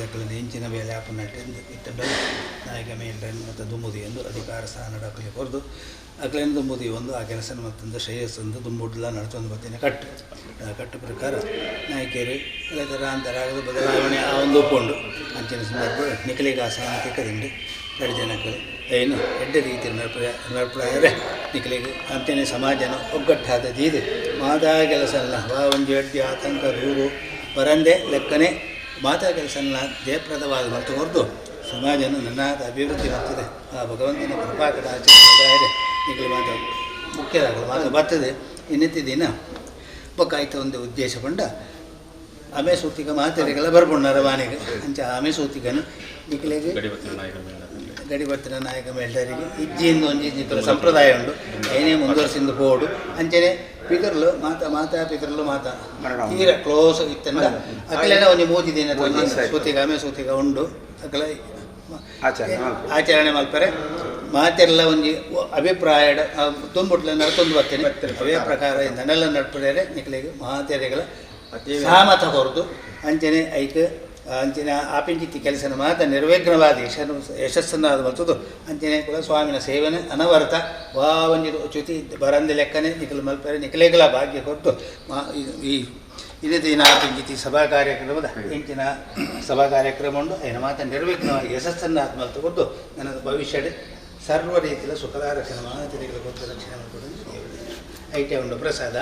ಲೆಕ್ಕದಲ್ಲಿ ಇಂಚಿನ ಮೇಲೆ ಆಪನಟ್ಟೆಂದು ಇತ್ತಂಡು ನಾಯಕ ಮೇಲ್ರನ್ನು ಮತ್ತು ದುಮ್ಮುದಿ ಎಂದು ಅಧಿಕಾರ ಸ್ಥಾನ ಡಾಕಲಿ ಕೊರದು ಅಕಲೇನು ದುಮ್ಮುದಿ ಒಂದು ಆ ಕೆಲಸ ಮತ್ತೊಂದು ಶ್ರೇಯಸ್ಸೊಂದು ದುಮ್ಮುಡ್ಲ ನಡ್ತೊಂದು ಬತ್ತಿನ ಕಟ್ಟು ಪ್ರಕಾರ ನಾಯಕಿಯರು ಎಲ್ಲ ಥರ ಅಂತರಾಗದ ಬದಲಾವಣೆ ಆ ಒಂದು ಒಪ್ಪುಂಡು ಅಂಚಿನ ಸಂದರ್ಭ ನಿಖಲಿಗೆ ಆ ಸಾನ ತಿಕ್ಕದಿಂಡು 2 ಜನಕ್ಕೆ ಏನು ಎಡ್ಡ ರೀತಿ ನಡ್ಪುಡಾದರೆ ನಿಖಲಿಗೆ ಅಂಚನೆ ಸಮಾಜನ ಒಗ್ಗಟ್ಟಾದ ಜೀದೆ ಮಾತಾ ಕೆಲಸ ಅಲ್ಲ ಒಂಜಿ ಅಡ್ಡಿ ಆತಂಕ ದೂರು ಬರಂದೆ ಲೆಕ್ಕನೆ ಮಾತಾ ಕೆಲಸ ಜಯಪ್ರದವಾದ ಮತ್ತು ಹೊರತು ಸಮಾಜನ ನನ್ನಾದ ಅಭಿವೃದ್ಧಿ ಮಾಡ್ತದೆ ಆ ಭಗವಂತನ ಕೃಪಾಕರ ಆಚರಣೆ ನಿಖಲಿ ಮಾತು ಮುಖ್ಯವಾಗಲು ಮಾತು ಬರ್ತದೆ ಇನ್ನಿತ್ತಿ ದಿನ ಬೊಕ್ಕಾಯ್ತು ಒಂದು ಉದ್ದೇಶ ಕೊಂಡ ಆಮೆ ಸೂತಿಗ ಮಾತೆರೆಗೆಲ್ಲ ಬರ್ಕೊಂಡು ರವಾನೆಗೆ ಅಂಚ ಆಮೆ ಸೂತಿಗನು ನಿಖಲಿಗೆ ಗಡಿಭರ್ತನ ನಾಯಕ ಮೇಲ್ಡರಿಗೆ ಇಜ್ಜಿಯಿಂದ ಒಂಜಿ ನಿಖಲ ಸಂಪ್ರದಾಯ ಉಂಡು ಏನೇ ಮುಂದುವರಿಸಿಂದ ಪೋಡು ಅಂಚನೆ ಪಿತರ್ಲು ಮಾತಾ ಪಿತರ್ಲು ಮಾತಾ ತೀರ ಕ್ಲೋಸ್ ಇತ್ತಂದ ಅಕಲೇನ ಒಂಜಿ ಮೂಜಿ ದಿನ ಸೂತಿಗ ಆಮೆ ಸೂತಿಗ ಉಂಡು ಅಕಲ ಆಚರಣೆ ಮಲ್ಪರೆ ಮಾತೆಲ್ಲ ಒಂಜಿ ಅಭಿಪ್ರಾಯ ತುಂಬುಟ್ಲ ನಡ್ತೊಂದು ಬರ್ತೇನೆ ಅವೇ ಪ್ರಕಾರ ನನ್ನೆಲ್ಲ ನಡ್ಪುಡರೆ ನಿಖಲಿಗೆ ಮಾತೆರೆಗಳ ಸಹಮತ ಹೊರದು ಅಂಚನೆ ಐಕ್ ಅಂಚಿನ ಆಪಿಂಚಿತ್ತಿ ಕೆಲಸನ ಮಾತ್ರ ನಿರ್ವಿಘ್ನವಾದ ಯಶಸ್ಸನ್ನಾದ ಬರ್ತದು ಅಂಚನೆ ಕೂಡ ಸ್ವಾಮಿನ ಸೇವನೆ ಅನವರತ ಒಂಜಿ ಚ್ಯುತಿ ಬರಂದ ಲೆಕ್ಕನೆ ನಿಖಲು ಮಲ್ಪರೆ ನಿಖಲೇಗಲ ಭಾಗ್ಯ ಕೊಟ್ಟು ಈ ಇದೇ ದಿನ ಆಪಿಂಚಿತ್ತಿ ಸಭಾ ಕಾರ್ಯಕ್ರಮದ ಇಂಚಿನ ಸಭಾ ಕಾರ್ಯಕ್ರಮ ಉಂಡು ಐನ ಮಾತ್ರ ನಿರ್ವಿಘ್ನವಾಗಿ ಯಶಸ್ಸನ್ನಾದ ಮಲ್ತು ಕೊಟ್ಟು ನನ್ನ ಭವಿಷ್ಯದ ಸರ್ವ ರೀತಿಯ ಸುಖದ ರಕ್ಷಣೆ ಮಾತಿರಿಗಳ ಕೊಟ್ಟು ರಕ್ಷಣೆ ಮಾಡಿಕೊಡು ಐಟೆ ಉಂಡು ಪ್ರಸಾದ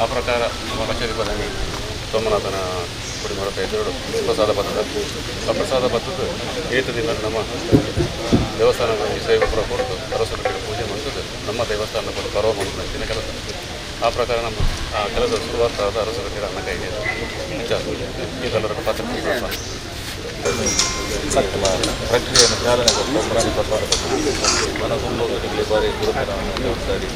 ಆ ಪ್ರಕಾರ ನಮ್ಮ ಕಚೇರಿ ಬದನೆ ಸೋಮನಾಥನ ಪುಡಿ ಮಾಡುತ್ತಾ ಇದ್ದರು ಪ್ರಸಾದ ಬರ್ತದೆ ಆ ಪ್ರಸಾದ ಬರ್ತದೆ ಏತದಿಂದ ನಮ್ಮ ದೇವಸ್ಥಾನಗಳಲ್ಲಿ ಸೇವಕರ ಕೊಟ್ಟು ಸರಸ್ವತಿ ಪೂಜೆ ಮಾಡ್ತದೆ ನಮ್ಮ ದೇವಸ್ಥಾನ ಕೊಟ್ಟು ಪರ್ವ ಮಾಡುತ್ತಿನ ಕೆಲಸ ಆ ಪ್ರಕಾರ ನಮ್ಮ ಆ ಕೆಲಸ ಶುರುವಾತಾದ ಅರಸರ ಅನ್ನ ಕೈಗೆ ಇದೆಲ್ಲರ ಪಾತ್ರ ಪ್ರಕ್ರಿಯೆಯನ್ನು ಚಾಲನೆ ಕೊಟ್ಟು ಪ್ರಾಣಿ ಮನಸ್ಸೊಂಬುಗಳಿಗೆ ಬಾರಿ ಗುರುತರವನ್ನು ಜವಾಬ್ದಾರಿ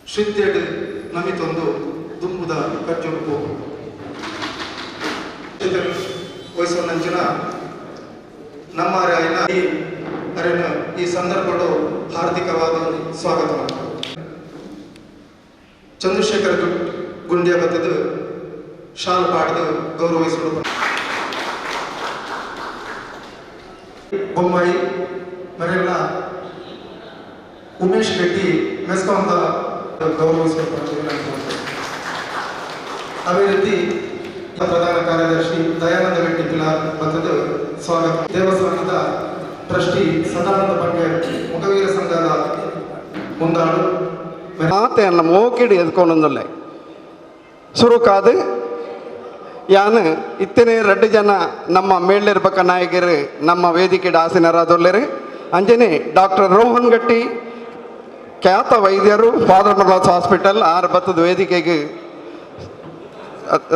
ಶ್ರಿತ್ಯಡ್ ನಮಿತೊಂದು ದುಂಬುದ ಕಜ್ಜೊಂಪು ವಹಿಸುವಂಚಿನ ನಮ್ಮ ಅರಿನ ಈ ಸಂದರ್ಭಗಳು ಹಾರ್ದಿಕವಾದ ಸ್ವಾಗತ ಚಂದ್ರಶೇಖರ್ ಗುಂಡ್ಯ ಬತ್ತದ ಶಾಲ್ ಪಾಡ್ದು ಗೌರವಿಸುವುದು ಬೊಮ್ಮಾಯಿ ಮರೆಲ್ಲ ಉಮೇಶ್ ರೆಡ್ಡಿ ಮೆಸ್ಕಾಂದ ಗೌರವಿಸಲ್ಪಡ್ತೀವಿ. ಅದೇ ರೀತಿ ಪ್ರಧಾನ ಕಾರ್ಯದರ್ಶಿ ದಯಾನಂದ ರೆಡ್ಡಿ ಪಿಲಾರ್ ಬತ್ತದ ಸ್ವಾಗತ. ದೇವಸ್ಥಾನದ ಟ್ರಸ್ಟಿ ಸದಾನಂದ ಬಂಗೇರ್ ಮುಖವೀರ ಸಂಘದ ಮುಂದಾಳು ಮಾತೆಯನ್ನ ಮೋಕಿಡಿ ಎದ್ಕೊಂಡೊಂದಲ್ಲ ಶುರು ಕಾದು ಯಾನು ಇತ್ತನೇ 2 ಜನ ನಮ್ಮ ಮೇಲಿರ್ಬೇಕ ನಾಯಕರು ನಮ್ಮ ವೇದಿಕೆಗೆ ಆಸೀನರಾದೊಳ್ಳೆರು. ಅಂಜನೆ ಡಾಕ್ಟರ್ ರೋಹನ್ ಗಟ್ಟಿ ಖ್ಯಾತ ವೈದ್ಯರು ಫಾದರ್ ಮರ್ಲಾಸ್ ಹಾಸ್ಪಿಟಲ್ ಆರು ಬತ್ತದ ವೇದಿಕೆಗೆ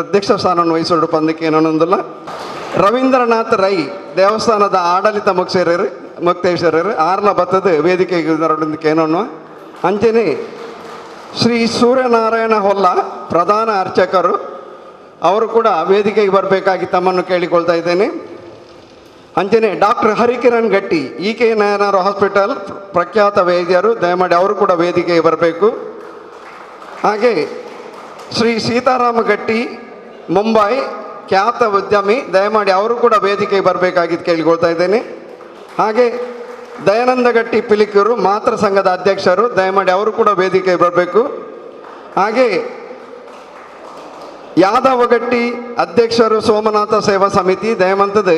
ಅಧ್ಯಕ್ಷ ಸ್ಥಾನವನ್ನು ವಹಿಸೋಡು ಪಂದಕ್ಕೆ ಏನೊಂದಿಲ್ಲ. ರವೀಂದ್ರನಾಥ್ ರೈ ದೇವಸ್ಥಾನದ ಆಡಳಿತ ಮುಕ್ತೇಶ್ವರರು ಆರ್ಲ ಬತ್ತದ ವೇದಿಕೆಗೆ ಹೊರಡೋದಕ್ಕೆ ಏನೋನು. ಅಂಜನೆ ಶ್ರೀ ಸೂರ್ಯನಾರಾಯಣ ಹೊಲ್ಲ ಪ್ರಧಾನ ಅರ್ಚಕರು ಅವರು ಕೂಡ ವೇದಿಕೆಗೆ ಬರಬೇಕಾಗಿ ತಮ್ಮನ್ನು ಕೇಳಿಕೊಳ್ತಾ ಇದ್ದೇನೆ. ಅಂಜನೆ ಡಾಕ್ಟರ್ ಹರಿಕಿರಣ್ ಗಟ್ಟಿ ಕೆ ನಾಯನಾರ್ ಹಾಸ್ಪಿಟಲ್ ಪ್ರಖ್ಯಾತ ವೈದ್ಯರು ದಯಮಾಡಿ ಅವರು ಕೂಡ ವೇದಿಕೆಗೆ ಬರಬೇಕು. ಹಾಗೆ ಶ್ರೀ ಸೀತಾರಾಮ ಗಟ್ಟಿ ಮುಂಬೈ ಖ್ಯಾತ ಉದ್ಯಮಿ ದಯಮಾಡಿ ಅವರು ಕೂಡ ವೇದಿಕೆಗೆ ಬರಬೇಕಾಗಿದ್ದು ಕೇಳಿಕೊಳ್ತಾ ಇದ್ದೇನೆ. ಹಾಗೆ ದಯಾನಂದ ಗಟ್ಟಿ ಪಿಲಿಕೂರು ಮಾತೃ ಸಂಘದ ಅಧ್ಯಕ್ಷರು ದಯಮಾಡಿ ಅವರು ಕೂಡ ವೇದಿಕೆಗೆ ಬರಬೇಕು. ಹಾಗೆ ಯಾದವ ಗಟ್ಟಿ ಅಧ್ಯಕ್ಷರು ಸೋಮನಾಥ ಸೇವಾ ಸಮಿತಿ ದಯಮಂತದ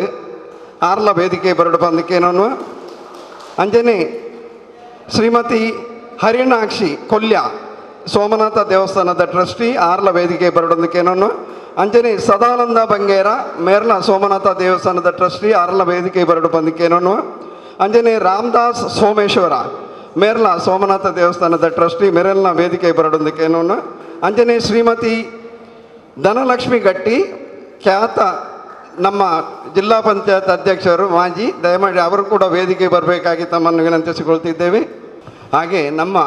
ಆರ್ಲ ವೇದಿಕೆ ಬರಡು ಬಂದಕ್ಕೇನೋನು. ಅಂಜನೆ ಶ್ರೀಮತಿ ಹರಿಣಾಕ್ಷಿ ಕೊಲ್ಯ ಸೋಮನಾಥ ದೇವಸ್ಥಾನದ ಟ್ರಸ್ಟಿ ಆರ್ಲ ವೇದಿಕೆ ಬರಡೋದಕ್ಕೇನೋನು. ಅಂಜನೆ ಸದಾನಂದ ಬಂಗೇರ ಮೇರ್ಲ ಸೋಮನಾಥ ದೇವಸ್ಥಾನದ ಟ್ರಸ್ಟಿ ಆರ್ಲ ವೇದಿಕೆ ಬರಡು ಬಂದಕ್ಕೇನೋನು. ಅಂಜನೆ ರಾಮದಾಸ್ ಸೋಮೇಶ್ವರ ಮೇರ್ಲ ಸೋಮನಾಥ ದೇವಸ್ಥಾನದ ಟ್ರಸ್ಟಿ ಮೆರೆಲ್ನ ವೇದಿಕೆ ಬರಡೋದಕ್ಕೇನೋನು. ಅಂಜನೆ ಶ್ರೀಮತಿ ಧನಲಕ್ಷ್ಮಿ ಗಟ್ಟಿ ಖ್ಯಾತ ನಮ್ಮ ಜಿಲ್ಲಾ ಪಂಚಾಯತ್ ಅಧ್ಯಕ್ಷರು ಮಾಜಿ ದಯಮಾಡಿ ಅವರು ಕೂಡ ವೇದಿಕೆ ಬರಬೇಕಾಗಿ ತಮ್ಮನ್ನು ವಿನಂತಿಸಿಕೊಳ್ತಿದ್ದೇವೆ. ಹಾಗೆ ನಮ್ಮ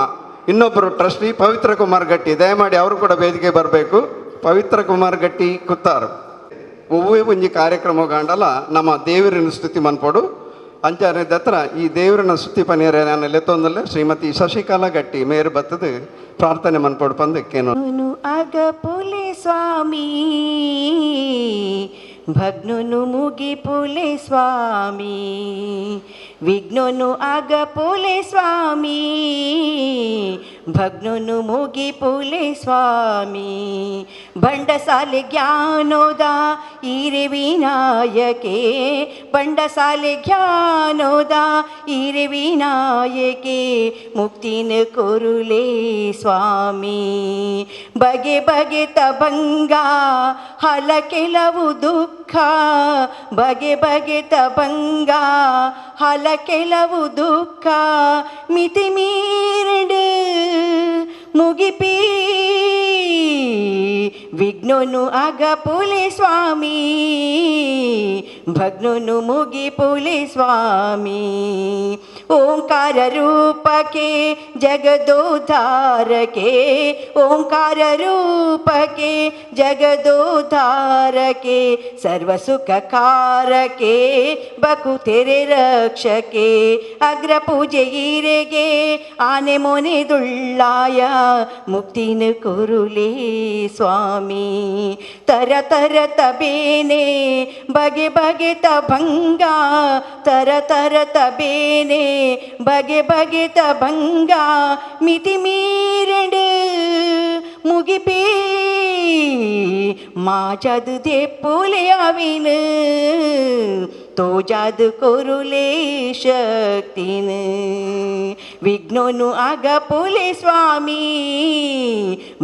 ಇನ್ನೊಬ್ಬರು ಟ್ರಸ್ಟಿ ಪವಿತ್ರ ಕುಮಾರ್ ಗಟ್ಟಿ ದಯಮಾಡಿ ಅವರು ಕೂಡ ವೇದಿಕೆ ಬರಬೇಕು. ಪವಿತ್ರ ಕುಮಾರ್ ಗಟ್ಟಿ ಕುತ್ತಾರು ಒವ್ವೇ ಒಂಜಿ ಕಾರ್ಯಕ್ರಮ ಕಾಂಡಲ ನಮ್ಮ ದೇವರಿನ ಸ್ತುತಿ ಮನ್ಪೋಡು ಅಂಚಾರದ ಹತ್ರ ಈ ದೇವರನ್ನ ಸ್ತುತಿ ಪನಿಯರ ನಾನು ಲೆತ್ತೊಂದಲ್ಲ ಶ್ರೀಮತಿ ಶಶಿಕಲಾ ಗಟ್ಟಿ ಮೇರು ಬತ್ತದು ಪ್ರಾರ್ಥನೆ ಮನ್ಪೋಡು ಪಂದಕ್ಕೇನು ಆಗ ಪುಲೆ ಸ್ವಾಮಿ ಭಗ್ನನು ಮುಗಿ ಪುಲೆ ಸ್ವಾಮಿ ವಿಘ್ನನು ಆಗ ಪುಲೆ ಸ್ವಾಮಿ ಭಗ್ನನು ಮುಗಿ ಪುಲೆ ಸ್ವಾಮಿ ಬಂಡಸಾಲೆ ಜ್ಞಾನೋದ ಈರೆ ವಿನಾಯಕೆ ಬಂಡಸಾಲೆ ಜ್ಞಾನೋದ ಈರೆ ವಿನಾಯಕೆ ಮುಕ್ತಿನ ಕೊರುಲೆ ಸ್ವಾಮಿ ಬಗೆ ಬಗೆ ತಭಂಗ ಹಲ ಕೆಲವು ದುಃಖ ಬಗೆ ಬಗೆ ತಭಂಗ ಹಲ ಕೆಲವು ದುಃಖ ಮಿತಿ ಮೀರಡು ಮುಗಿಪಿ ವಿಘ್ನನು ಆಗ ಪುಲೆ ಸ್ವಾಮಿ ಭಗ್ನನು ಮುಗಿ ಪುಲೆ ಸ್ವಾಮಿ ಓಂಕಾರ ರೂಪಕ್ಕೆ ಜಗದೋದ್ಧಾರಕ್ಕೆ ಓಂಕಾರ ರೂಪಕ್ಕೆ ಜಗದೋದ್ಧಾರಕ್ಕೆ ಸರ್ವ ಸುಖಕಾರಕ್ಕೆ ಬಕು ತೆರೆ ರಕ್ಷಕ್ಕೆ ಅಗ್ರ ಪೂಜೆ ಈರೆಗೆ ಆನೆ ಮೊನೆ ದುಳ್ಳಾಯ ಮುಕ್ತಿನ ಕೊರುಲೇ ಸ್ವಾಮಿ ತರ ತರ ತಬೇನೆ ಬಗೆ ಬಗೆ ತಭಂಗ ತರ ತರ ತಬೇನೆ ಬಗೆ ಬಗೆ ತಭಂಗ ಮಿತಿ ಮೀರಡು ಮುಗಿಪೇ ಮಾಜದು ದೆಪ್ಪುಲೆ ಅವಿನು ತೋಜಾದು ಕೊರುಲೆ ಶಕ್ತಿನ ವಿಘ್ನನು ಆಗ ಪುಲೆ ಸ್ವಾಮಿ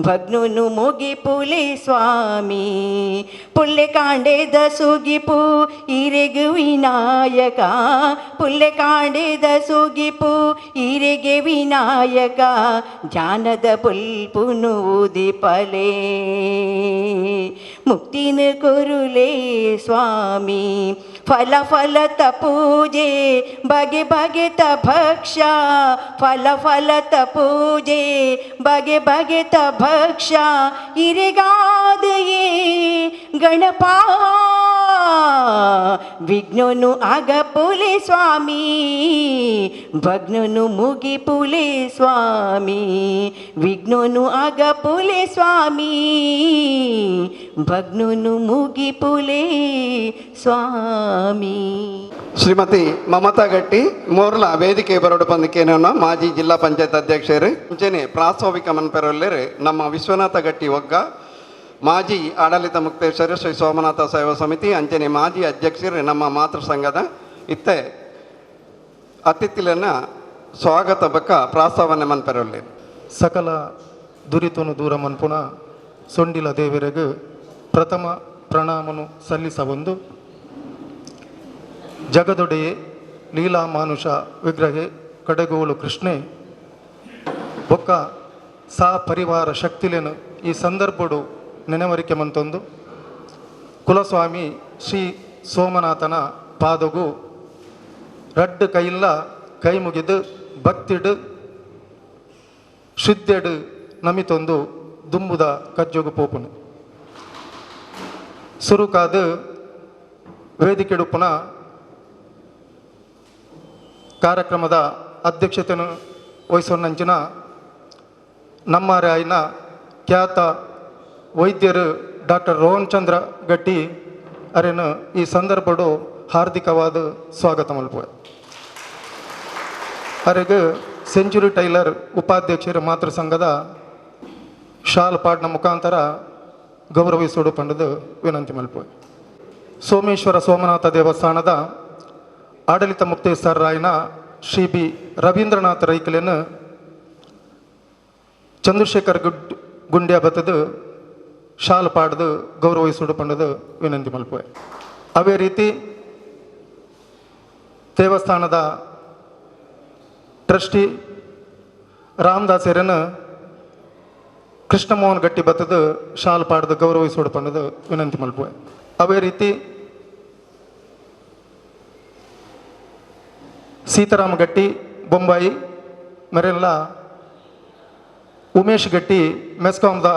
ಭಗ್ನನು ಮುಗಿ ಪುಲೆ ಸ್ವಾಮಿ ಪುಲ್ಲೆ ಕಾಂಡೆದ ಸುಗಿಪು ಈರೆಗೆ ವಿನಾಯಕ ಪುಲ್ಲೆ ಕಾಂಡೆದ ಸುಗಿಪು ಈರೆಗೆ ವಿನಾಯಕ ಧ್ಯಾನದ ಪುಲ್ಪುನು ಉದಿಪಲೆ ಮುಕ್ತಿನ ಕೊರುಲೆ ಸ್ವಾಮಿ ಫಲ ಫಲತ ಪೂಜೆ ಬಗೆ ಬಗೆ ತ ಭಕ್ಷ ಫಲ ಫಲತ ಪೂಜೆ ಬಗೆ ಬಗೆ ತ ಭಕ್ಷ ಇರೆಗಾದಯೇ ಗಣಪ ವಿಘ್ನನು ಆಗಪುಲೆ ಸ್ವಾಮಿ ಭಗ್ನನು ಮುಗಿಪುಲೆ ಸ್ವಾಮಿ ವಿಘ್ನನು ಆಗಪುಲೆ ಸ್ವಾಮಿ ಭಗ್ನನು ಮುಗಿಪುಲೆ ಸ್ವಾಮಿ. ಶ್ರೀಮತಿ ಮಮತಾ ಗಟ್ಟಿ ಮೋರ್ಲ ವೇದಿಕೆ ಬರೋಡು ಪಂದಿಕೇನ ಮಾಜಿ ಜಿಲ್ಲಾ ಪಂಚಾಯತ್ ಅಧ್ಯಕ್ಷರು ಮುಂಚೆನೆ ಪ್ರಾಸ್ತಾವಿಕ ಮನ್ಪೆರಲ್ಲರು ನಮ್ಮ ವಿಶ್ವನಾಥ ಗಟ್ಟಿ ಒಗ್ಗ ಮಾಜಿ ಆಡಳಿತ ಮುಕ್ತೇಶ್ವರ ಶ್ರೀ ಸೋಮನಾಥ ಸೇವಾ ಸಮಿತಿ ಅಂಚನೆ ಮಾಜಿ ಅಧ್ಯಕ್ಷರು ನಮ್ಮ ಮಾತೃ ಸಂಘದ ಇತ್ತೆ ಅತಿಥಿಲನ್ನ ಸ್ವಾಗತ ಬಕ್ಕ ಪ್ರಾಸ್ತಾವನೆ ಮನ್ಪೆರಲ್ಲರು. ಸಕಲ ದುರಿತನು ದೂರ ಮನ್ಪುಣ ಸೊಂಡಿಲ ದೇವರಿಗೆ ಪ್ರಥಮ ಪ್ರಣಾಮನು ಸಲ್ಲಿಸಬಂದು ಜಗದೊಡೆಯೇ ಲೀಲಾ ಮಾನುಷ ವಿಗ್ರಹೆ ಕಡೆಗೋಲು ಕೃಷ್ಣೆ ಬೊಕ್ಕ ಸಾ ಪರಿವಾರ ಶಕ್ತಿಲೇನು ಈ ಸಂದರ್ಭಡು ನೆನವರಿಕೆ ಮಂತೊಂದು ಕುಲಸ್ವಾಮಿ ಶ್ರೀ ಸೋಮನಾಥನ ಪಾದಗು ರಡ್ಡು ಕೈಲ್ಲ ಕೈ ಮುಗಿದು ಭಕ್ತಿಡು ಶುದ್ಧೆಡು ನಮಿತೊಂದು ದುಂಬುದ ಕಜ್ಜೋಗು ಪೋಪುನು ಸುರುಕಾದ ವೇದಿಕೆಡು ಪುನಃ ಕಾರ್ಯಕ್ರಮದ ಅಧ್ಯಕ್ಷತೆಯನ್ನು ವಹಿಸೋನಂಚಿನ ನಮ್ಮರೆ ಆಯ್ನ ಖ್ಯಾತ ವೈದ್ಯರು ಡಾಕ್ಟರ್ ರೋಹನ್ ಚಂದ್ರ ಗಟ್ಟಿ ಅರೇನು ಈ ಸಂದರ್ಭಡು ಹಾರ್ದಿಕವಾದ ಸ್ವಾಗತ ಮಲ್ಪುವೆ. ಅರೆಗೆ ಸೆಂಚುರಿ ಟೈಲರ್ ಉಪಾಧ್ಯಕ್ಷರ ಮಾತೃ ಸಂಘದ ಶಾಲ್ ಪಾಡ್ನ ಮುಖಾಂತರ ಗೌರವಿಸೋಡು ಪಂಡದು ವಿನಂತಿ ಮಲ್ಪುವೆ. ಸೋಮೇಶ್ವರ ಸೋಮನಾಥ ದೇವಸ್ಥಾನದ ಆಡಳಿತ ಮುಕ್ತೇಶ್ವರರಾಯನ ಶ್ರೀ ಬಿ ರವೀಂದ್ರನಾಥ ರೈಕಲೇನು ಚಂದ್ರಶೇಖರ್ ಗುಂಡ್ಯ ಬತ್ತದು ಶಾಲ್ ಪಾಡ್ದು ಗೌರವಿಸೋಡು ಪಂಡದು ವಿನಂತಿ ಮಲ್ಪುವೆ. ಅವೇ ರೀತಿ ದೇವಸ್ಥಾನದ ಟ್ರಸ್ಟಿ ರಾಮದಾಸರನ್ನು ಕೃಷ್ಣಮೋಹನ್ ಗಟ್ಟಿ ಬತ್ತದು ಶಾಲ್ ಪಾಡ್ದು ಗೌರವಿಸೋಡು ಪಂಡದು ವಿನಂತಿ ಮಲ್ಪುವೆ. ಅವೇ ರೀತಿ ಸೀತಾರಾಮ ಗಟ್ಟಿ ಬೊಂಬಾಯಿ ಮರೆಲ್ಲ ಉಮೇಶ್ ಗಟ್ಟಿ ಮೆಸ್ಕಾಮ್ದ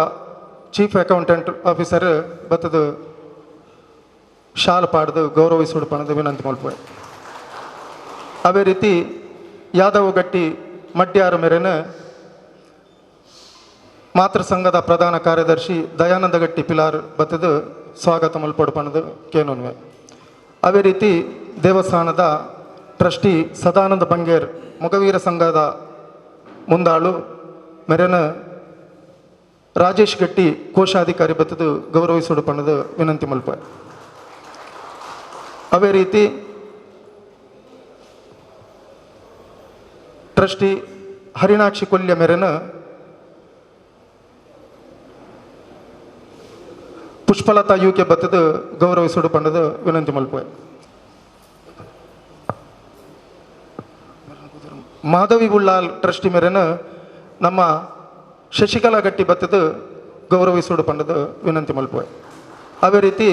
ಚೀಫ್ ಅಕೌಂಟೆಂಟ್ ಆಫೀಸರ್ ಬತ್ತದು ಶಾಲ್ ಪಾಡ್ದು ಗೌರವಿಸೋಡು ಪಣದು ವಿನಂತಿ ಮಲ್ಪುವೆ. ಅವೇ ರೀತಿ ಯಾದವ್ ಗಟ್ಟಿ ಮಡ್ಯಾರ ಮೇರೆನ ಮಾತೃ ಸಂಘದ ಪ್ರಧಾನ ಕಾರ್ಯದರ್ಶಿ ದಯಾನಂದ ಗಟ್ಟಿ ಪಿಲಾರ್ ಬತ್ತದು ಸ್ವಾಗತ ಮಲ್ಪಡು ಪಣದು ಕೇನೊನ್ವೆ. ಅವೇ ರೀತಿ ದೇವಸ್ಥಾನದ ಟ್ರಸ್ಟಿ ಸದಾನಂದ ಬಂಗೇರ್ ಮೊಗವೀರ ಸಂಘದ ಮುಂದಾಳು ಮೆರೆನ ರಾಜೇಶ್ ಗಟ್ಟಿ ಕೋಶಾಧಿಕಾರಿ ಬತ್ತದು ಗೌರವಿಸೋಡು ಪಣದು ವಿನಂತಿ ಮಲ್ಪ. ಅವೇ ರೀತಿ ಟ್ರಸ್ಟಿ ಹರಿಣಾಕ್ಷಿ ಕೊಲ್ಯ ಮೆರೆನ ಪುಷ್ಪಲತಾ ಯುಕೆ ಬತ್ತದು ಗೌರವಿಸೋಡು ಪಂಡದು ವಿನಂತಿ ಮಲ್ಪೆ. ಮಾಧವಿ ಉಳ್ಳಾಲ್ ಟ್ರಸ್ಟಿ ಮೇರೆನ ನಮ್ಮ ಶಶಿಕಲಾ ಗಟ್ಟಿ ಬತ್ತದು ಗೌರವಿಸೋಡು ಪಂಡದು ವಿನಂತಿ ಮಲ್ಪೆ. ಅವೇ ರೀತಿ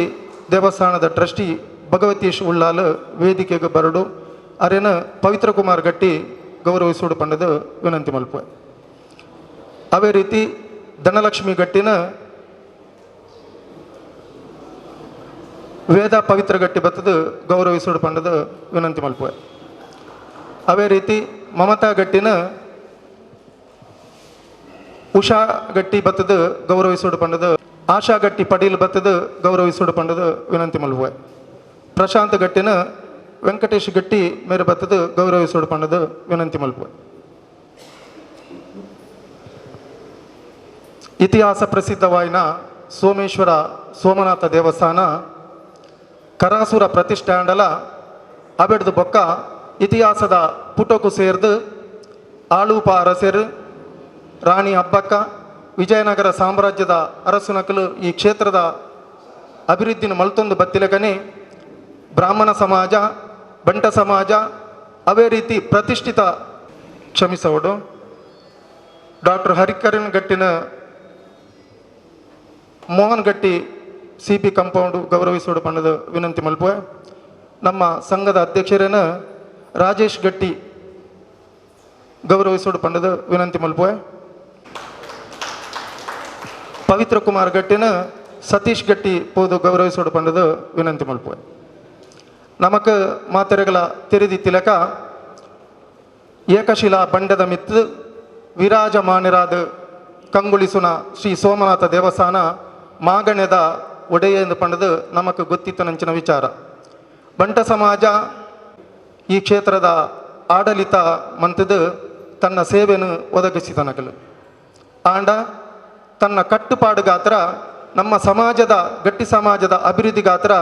ದೇವಸ್ಥಾನದ ಟ್ರಸ್ಟಿ ಭಗವತೀಶ್ ಉಳ್ಳಾಲ್ ವೇದಿಕೆಗೆ ಬರಡು ಅರೇನ ಪವಿತ್ರ ಕುಮಾರ್ ಗಟ್ಟಿ ಗೌರವಿಸೋಡು ಪಂಡದು ವಿನಂತಿ ಮಲ್ಪೆ. ಅವೇ ರೀತಿ ಧನಲಕ್ಷ್ಮಿ ಗಟ್ಟಿನ ವೇದ ಪವಿತ್ರ ಗಟ್ಟಿ ಬತ್ತದು ಗೌರವಿಸೋಡು ಪಂಡದು ವಿನಂತಿ ಮಲ್ಪೆ. ಅವೇ ರೀತಿ ಮಮತಾ ಗಟ್ಟಿನ ಉಷಾ ಗಟ್ಟಿ ಬತ್ತದು ಗೌರವಿಸೋಡು ಪಂಡದು ಆಶಾ ಗಟ್ಟಿ ಪಡೀಲ್ ಬತ್ತದು ಗೌರವಿಸೋಡು ಪಂಡದು ವಿನಂತಿ ಮಲ್ಪೆ. ಪ್ರಶಾಂತ್ ಗಟ್ಟಿನ ವೆಂಕಟೇಶ್ ಗಟ್ಟಿ ಮೇರೆ ಬತ್ತದು ಗೌರವಿಸೋಡು ಪಂಡದು ವಿನಂತಿ ಮಲ್ಪೆ. ಇತಿಹಾಸ ಪ್ರಸಿದ್ಧವಾಯಿನ ಸೋಮೇಶ್ವರ ಸೋಮನಾಥ ದೇವಸ್ಥಾನ ಕರಾಸುರ ಪ್ರತಿಷ್ಠಾಂಡಲ ಅಬೆಡ್ದು ಬೊಕ್ಕ ಇತಿಹಾಸದ ಪುಟಕು ಸೇರ್ದು ಆಳೂಪ ಅರಸರು ರಾಣಿ ಹಬ್ಬಕ್ಕ ವಿಜಯನಗರ ಸಾಮ್ರಾಜ್ಯದ ಅರಸುನಕಲು ಈ ಕ್ಷೇತ್ರದ ಅಭಿವೃದ್ಧಿನ ಮಲ್ತೊಂದು ಬತ್ತಿಲಗನೆ ಬ್ರಾಹ್ಮಣ ಸಮಾಜ ಬಂಟ ಸಮಾಜ ಅವೇ ರೀತಿ ಪ್ರತಿಷ್ಠಿತ ಕ್ಷಮಿಸೋಡು ಡಾಕ್ಟರ್ ಹರಿಕರನ್ ಗಟ್ಟಿನ ಮೋಹನ್ ಗಟ್ಟಿ ಸಿ ಪಿ ಕಂಪೌಂಡು ಗೌರವಿಸೋಡು ಪಂಡದು ವಿನಂತಿ ಮಲ್ಪೆ. ನಮ್ಮ ಸಂಘದ ಅಧ್ಯಕ್ಷರೇನ ರಾಜೇಶ್ ಗಟ್ಟಿ ಗೌರವಿಸೋಡು ಪಂಡದು ವಿನಂತಿ ಮಲ್ಪೆ. ಪವಿತ್ರ ಕುಮಾರ್ ಗಟ್ಟಿನ ಸತೀಶ್ ಗಟ್ಟಿ ಪೋದು ಗೌರವಿಸೋಡು ಪಂಡದು ವಿನಂತಿ ಮಲ್ಪೆ. ನಮಕ್ ಮಾತೆರೆಗಳ ತೆರೆದಿ ತಿಲಕ ಏಕಶಿಲಾ ಬಂಡದ ಮಿತ್ತು ವಿರಾಜಮಾನಿರಾದ ಕಂಗುಳಿಸುನ ಶ್ರೀ ಸೋಮನಾಥ ದೇವಸ್ಥಾನ ಮಾಗಣ್ಯದ ಒಡೆಯ ಎಂದು ಪಂಡದು ನಮಕ್ ಗೊತ್ತಿತ್ತು ನಂಚಿನ ವಿಚಾರ. ಬಂಟ ಸಮಾಜ ಈ ಕ್ಷೇತ್ರದ ಆಡಳಿತ ಮಂತದು ತನ್ನ ಸೇವೆಯನ್ನು ಒದಗಿಸಿದನಗಲು ಆಂಡ ತನ್ನ ಕಟ್ಟುಪಾಡು ಗಾತ್ರ ನಮ್ಮ ಸಮಾಜದ ಗಟ್ಟಿ ಸಮಾಜದ ಅಭಿವೃದ್ಧಿ ಗಾತ್ರ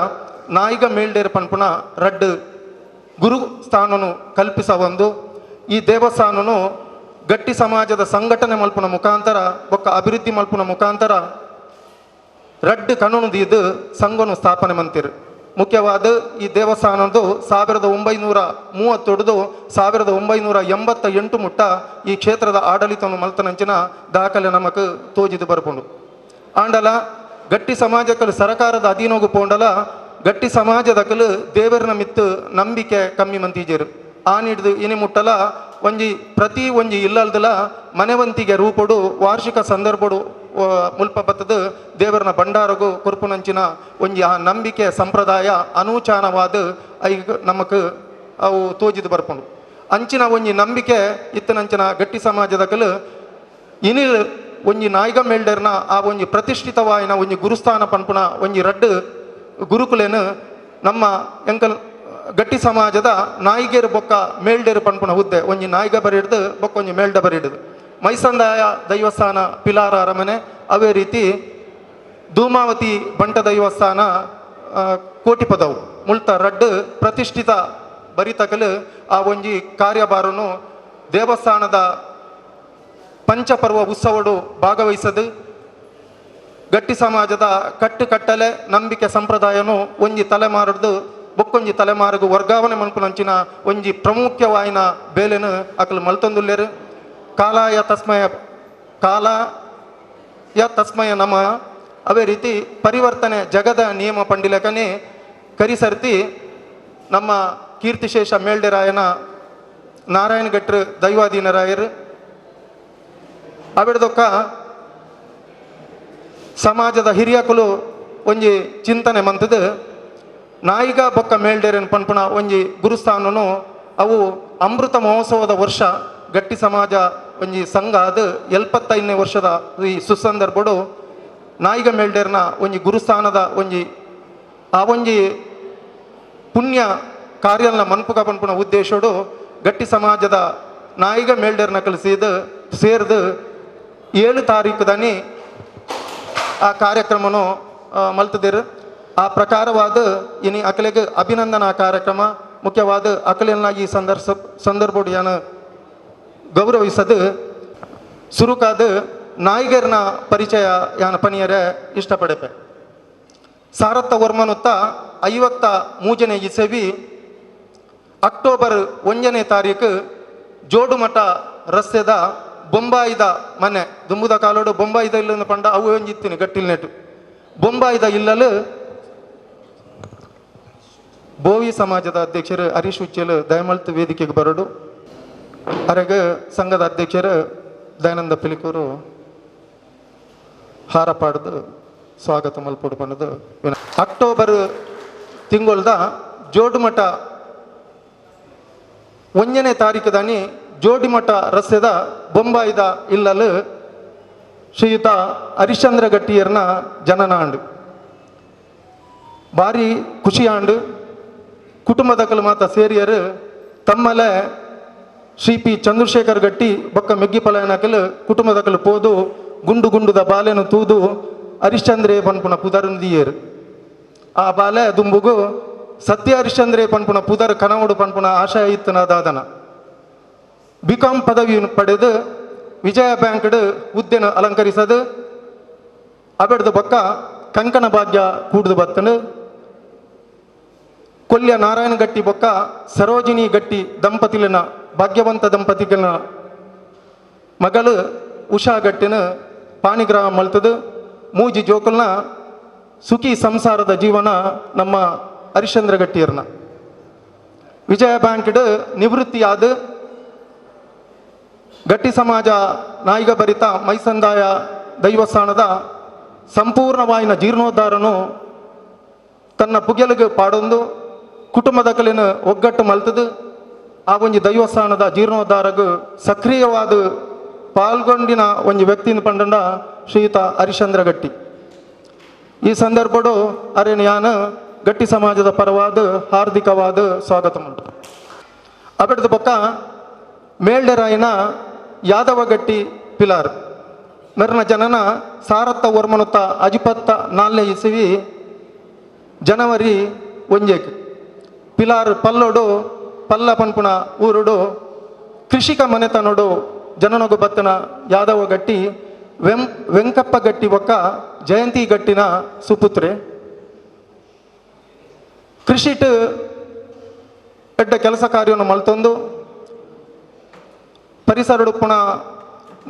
ನಾಯಿಗ ಮೇಲ್ಡೇರು ಪನ್ಪುನ ರಡ್ಡು ಗುರು ಸ್ಥಾನನು ಕಲ್ಪಿಸ ಒಂದು ಈ ದೇವಸ್ಥಾನನು ಗಟ್ಟಿ ಸಮಾಜದ ಸಂಘಟನೆ ಮಲ್ಪುನ ಮುಖಾಂತರ ಬೊಕ್ಕ ಅಭಿವೃದ್ಧಿ ಮಲ್ಪುನ ಮುಖಾಂತರ ರಡ್ಡು ಕಾನೂನು ದೀದು ಸಂಘನು ಸ್ಥಾಪನೆ ಮಂತಿರು. ಮುಖ್ಯವಾದ ಈ ದೇವಸ್ಥಾನದ್ದು 1930 1988 ಮುಟ್ಟ ಈ ಕ್ಷೇತ್ರದ ಆಡಳಿತವನ್ನು ಮಲ್ತನಂಚಿನ ದಾಖಲೆ ನಮಕ್ ತೋಜಿದು ಬರ್ಪುಂಡು. ಆಂಡಲ ಗಟ್ಟಿ ಸಮಾಜಕ್ಕಲು ಸರಕಾರದ ಅಧೀನೋಗು ಪೋಂಡಲ ಗಟ್ಟಿ ಸಮಾಜದಕ್ಕಲು ದೇವರನ ಮಿತ್ತು ನಂಬಿಕೆ ಕಮ್ಮಿ ಮಂತೀಜರು ಆನಿಡ್ದು ಇನಿ ಮುಟ್ಟಲ ಒಂಜಿ ಪ್ರತಿ ಒಂಜಿ ಇಲ್ಲಲ್ದಲ ಮನೆವಂತಿಗೆ ರೂಪಡು ವಾರ್ಷಿಕ ಸಂದರ್ಭಡು ಮುಲ್ಪ ಬತ್ತದು ದೇವರನ ಭಂಡಾರಗು ಕುರ್ಪುನಂಚಿನ ಒಂಜಿ ಆ ನಂಬಿಕೆ ಸಂಪ್ರದಾಯ ಅನೂಚಾನವಾದ ಐಗ ನಮಕ್ ಅವು ತೋಜಿದು ಬರ್ಪುಂಡು. ಅಂಚಿನ ಒಂಜಿ ನಂಬಿಕೆ ಇತ್ತನಂಚಿನ ಗಟ್ಟಿ ಸಮಾಜದಕ್ಕಲು ಇನಿಲ್ ಒಂಜಿ ನಾಯಿಗ ಮೇಲ್ಡರ್ನ ಆ ಒಂಜಿ ಪ್ರತಿಷ್ಠಿತವಾಯಿನ ಒಂಜಿ ಗುರುಸ್ಥಾನ ಪನ್ಪುನ ಒಂಜಿ ರಡ್ಡು ಗುರುಕುಲೇನು ನಮ್ಮ ಎಂಕಲ್ ಗಟ್ಟಿ ಸಮಾಜದ ನಾಯಿಗೇರು ಬೊಕ್ಕ ಮೇಲ್ಡೇರು ಪನ್ಪುನ ಹುದ್ದೆ ಒಂಜಿ ನಾಯಿಗ ಬರಿಡ್ದು ಬೊಕ್ಕ ಒಂಜಿ ಮೇಲ್ಡ ಬರಿಡ್ದು ಮೈಸಂದಾಯ ದೈವಸ್ಥಾನ ಪಿಲಾರ ಅರಮನೆ ಅವೇ ರೀತಿ ಧೂಮಾವತಿ ಬಂಟ ದೈವಸ್ಥಾನ ಕೋಟಿಪದವು ಮುಳ್ತ ರಡ್ಡು ಪ್ರತಿಷ್ಠಿತ ಬರಿತಕಲು ಆ ಒಂಜಿ ಕಾರ್ಯಭಾರನು ದೇವಸ್ಥಾನದ ಪಂಚಪರ್ವ ಉತ್ಸವಡು ಭಾಗವಹಿಸದು ಗಟ್ಟಿ ಸಮಾಜದ ಕಟ್ಟಲೆ ನಂಬಿಕೆ ಸಂಪ್ರದಾಯನು ಒಂಜಿ ತಲೆಮಾರದ್ದು ಬೊಕ್ಕೊಂಜಿ ತಲೆಮಾರಿಗೂ ವರ್ಗಾವಣೆ ಮನ್ಪುನಂಚಿನ ಒಂಜಿ ಪ್ರಮುಖವಾಯಿನ ಬೇಲೆನು ಅಕಲು ಮಲ್ತೊಂದುಲ್ಲೇರು. ಕಾಲಾಯ ತಸ್ಮಯ ನಮ ಅವೇ ರೀತಿ ಪರಿವರ್ತನೆ ಜಗದ ನಿಯಮ ಪಂಡಿಲಕನೇ ಕರಿಸರ್ತಿ ನಮ್ಮ ಕೀರ್ತಿಶೇಷ ಮೇಲ್ಡೆರಾಯನ ನಾರಾಯಣ ಗಟ್ರು ದೈವಾಧೀನರಾಯರು ಅವಿಡ್ದೊಕ್ಕ ಸಮಾಜದ ಹಿರಿಯಕುಲು ಒಂಜಿ ಚಿಂತನೆ ಮಂತದು ನಾಯಿಗ ಬೊಕ್ಕ ಮೇಲ್ಡೇರನ್ ಪನ್ಪುಣ ಒಂಜಿ ಗುರುಸ್ಥಾನನು ಅವು ಅಮೃತ ಮಹೋತ್ಸವದ ವರ್ಷ ಗಟ್ಟಿ ಸಮಾಜ ಒಂಜಿ ಸಂಘ ಅದು 75ನೇ ವರ್ಷದ ಈ ಸುಸಂದರ್ಭಡು ನಾಯಿಗ ಮೇಲ್ಡೇರ್ನ ಒಂಜಿ ಗುರುಸ್ಥಾನದ ಒಂಜಿ ಆ ಒಂಜಿ ಪುಣ್ಯ ಕಾರ್ಯನ ಮನ್ಪುಗ ಪನ್ಪುನ ಉದ್ದೇಶಡು ಗಟ್ಟಿ ಸಮಾಜದ ನಾಯಿಗ ಮೇಲ್ಡೇರ್ನ ಕಲಿಸಿದು ಸೇರಿದು 7 ತಾರೀಕುದನಿ ಆ ಕಾರ್ಯಕ್ರಮನು ಮಲ್ತದಿರು. ಆ ಪ್ರಕಾರವಾದ ಇನಿ ಅಕಲೆಗೆ ಅಭಿನಂದನಾ ಕಾರ್ಯಕ್ರಮ ಮುಖ್ಯವಾದ ಅಕಲೆಲ್ಲ ಈ ಸಂದರ್ಭಡು ಯಾನು ಗೌರವಿಸದು ಸುರುಕಾದ ನಾಯಿಗರ್ನ ಪರಿಚಯ ಯಾನ ಪನಿಯರೇ ಇಷ್ಟಪಡೆಪೆ. ಸಾರತ್ತ ವರ್ಮನುತ್ತ 53ನೇ ಇಸವಿ ಅಕ್ಟೋಬರ್ 1ನೇ ತಾರೀಕು ಜೋಡುಮಠ ರಸ್ತೆದ ಬೊಂಬಾಯಿದ ಮನೆ ದುಂಬುದ ಕಾಲೋಡು ಬೊಂಬಾಯಿದ ಇಲ್ಲನ್ನು ಪಂಡ ಅವು ಒಂಜಿತ್ತೀನಿ ಗಟ್ಟಿಲ್ ನೆಟ್ಟು ಬೊಂಬಾಯಿದ ಇಲ್ಲಲು ಬೋವಿ ಸಮಾಜದ ಅಧ್ಯಕ್ಷರು ಹರೀಶ್ ಉಚ್ಚಲು ದಯಮಲ್ತ್ ವೇದಿಕೆಗೆ ಬರಡು ಅರೆಗೆ ಸಂಘದ ಅಧ್ಯಕ್ಷರು ದಯಾನಂದ ಪಿಲಿಕೂರು ಹಾರ ಪಾಡ್ದು ಸ್ವಾಗತ ಮಲ್ಪಡು ಪಣ್ಣದು. ಅಕ್ಟೋಬರ್ ತಿಂಗಳದ ಜೋಡುಮಠ 1ನೇ ತಾರೀಕುದಾನಿ ಜೋಡಿಮಠ ರಸ್ತೆದ ಬೊಂಬಾಯಿದ ಇಲ್ಲಲು ಶ್ರೀಯುತ ಹರಿಶ್ಚಂದ್ರ ಗಟ್ಟಿಯರ್ನ ಜನನಾಂಡು ಭಾರಿ ಖುಷಿಯಾಂಡು ಕುಟುಂಬದಕಲು ಮಾತ ಸೇರಿಯರು ತಮ್ಮಲೆ ಶ್ರೀ ಪಿ ಚಂದ್ರಶೇಖರ್ ಗಟ್ಟಿ ಬೊಕ್ಕ ಮೆಗ್ಗಿಪಲಯನಕಲು ಕುಟುಂಬದಕಲು ಪೋದು ಗುಂಡು ಗುಂಡುದ ಬಾಲೆನು ತೂದು ಹರಿಶ್ಚಂದ್ರೇ ಪನ್ಪುನ ಪುದರುಂದಿಯರು ಆ ಬಾಲೆ ದುಂಬುಗು ಸತ್ಯ ಹರಿಶ್ಚಂದ್ರೇ ಪನ್ಪುನ ಪುದರ್ ಕನವಡು ಪನ್ಪುನ ಆಶಯ ಇತ್ತನಾದಾದನ ಬಿಕಾಂ ಪದವಿಯನ್ನು ಪಡೆದು ವಿಜಯ ಬ್ಯಾಂಕ್ಡ್ ಹುದ್ದೆನ ಅಲಂಕರಿಸದು ಅಬೆಡ್ದು ಬೊಕ್ಕ ಕಂಕಣ ಭಾಗ್ಯ ಕೂಡ್ದು ಬತ್ತನು ಕೊಲ್ಯ ನಾರಾಯಣ ಗಟ್ಟಿ ಬೊಕ್ಕ ಸರೋಜಿನಿ ಗಟ್ಟಿ ದಂಪತಿಲಿನ ಭಾಗ್ಯವಂತ ದಂಪತಿಗಳ ಮಗಳು ಉಷಾ ಗಟ್ಟಿನ ಪಾಣಿಗ್ರಹ ಮಲ್ತದು ಮೂಜಿ ಜೋಕಲ್ನ ಸುಖಿ ಸಂಸಾರದ ಜೀವನ ನಮ್ಮ ಹರಿಶ್ಚಂದ್ರ ಗಟ್ಟಿಯರ್ನ ವಿಜಯ ಬ್ಯಾಂಕ್ಡ್ ನಿವೃತ್ತಿಯಾದ ಗಟ್ಟಿ ಸಮಾಜ ನಾಯಿಗ ಭರಿತ ಮೈಸಂದಾಯ ದೈವಸ್ಥಾನದ ಸಂಪೂರ್ಣವಾಯಿನ ಜೀರ್ಣೋದ್ಧಾರನು ತನ್ನ ಪುಗೆಲಿಗೆ ಪಾಡೊಂದು ಕುಟುಂಬದಕಲಿನ ಒಗ್ಗಟ್ಟು ಮಲ್ತದು ಆ ಒಂಜಿ ದೈವಸ್ಥಾನದ ಜೀರ್ಣೋದ್ಧಾರಗೂ ಸಕ್ರಿಯವಾದ ಪಾಲ್ಗೊಂಡಿನ ಒಂಜಿ ವ್ಯಕ್ತಿನ ಪಂಡ ಶ್ರೀಯುತ ಹರಿಶ್ಚಂದ್ರ ಗಟ್ಟಿ. ಈ ಸಂದರ್ಭಡು ಅರೇನು ಯಾನು ಗಟ್ಟಿ ಸಮಾಜದ ಪರವಾದ ಹಾರ್ದಿಕವಾದ ಸ್ವಾಗತ ಉಂಟು. ಅಬೆಡ್ದ ಪಕ್ಕ ಮೇಲ್ಡೆರಾಯಿನ ಯಾದವ ಗಟ್ಟಿ ಪಿಲಾರ್ ಮೆರ್ನ ಜನನ ಸಾರತ್ತ ವರ್ಮನುತ್ತ ಅಜಿಪತ್ತ 4ನೇ ಇಸವಿ ಜನವರಿ 1 ಪಿಲಾರ್ ಪಲ್ಲೊಡು ಪಲ್ಲ ಪನ್ಪುಣ ಊರುಡು ಕೃಷಿಕ ಮನೆತನೋಡು ಜನನಗು ಬತ್ತನ ಯಾದವ ಗಟ್ಟಿ ವೆಂಕಪ್ಪ ಗಟ್ಟಿ ಒಕ್ಕ ಜಯಂತಿ ಗಟ್ಟಿನ ಸುಪುತ್ರೆ. ಕೃಷಿಟ್ ಎಡ್ಡ ಕೆಲಸ ಕಾರ್ಯವನ್ನು ಮಲ್ತೊಂದು ಪರಿಸರಡುಪ್ಪುಣ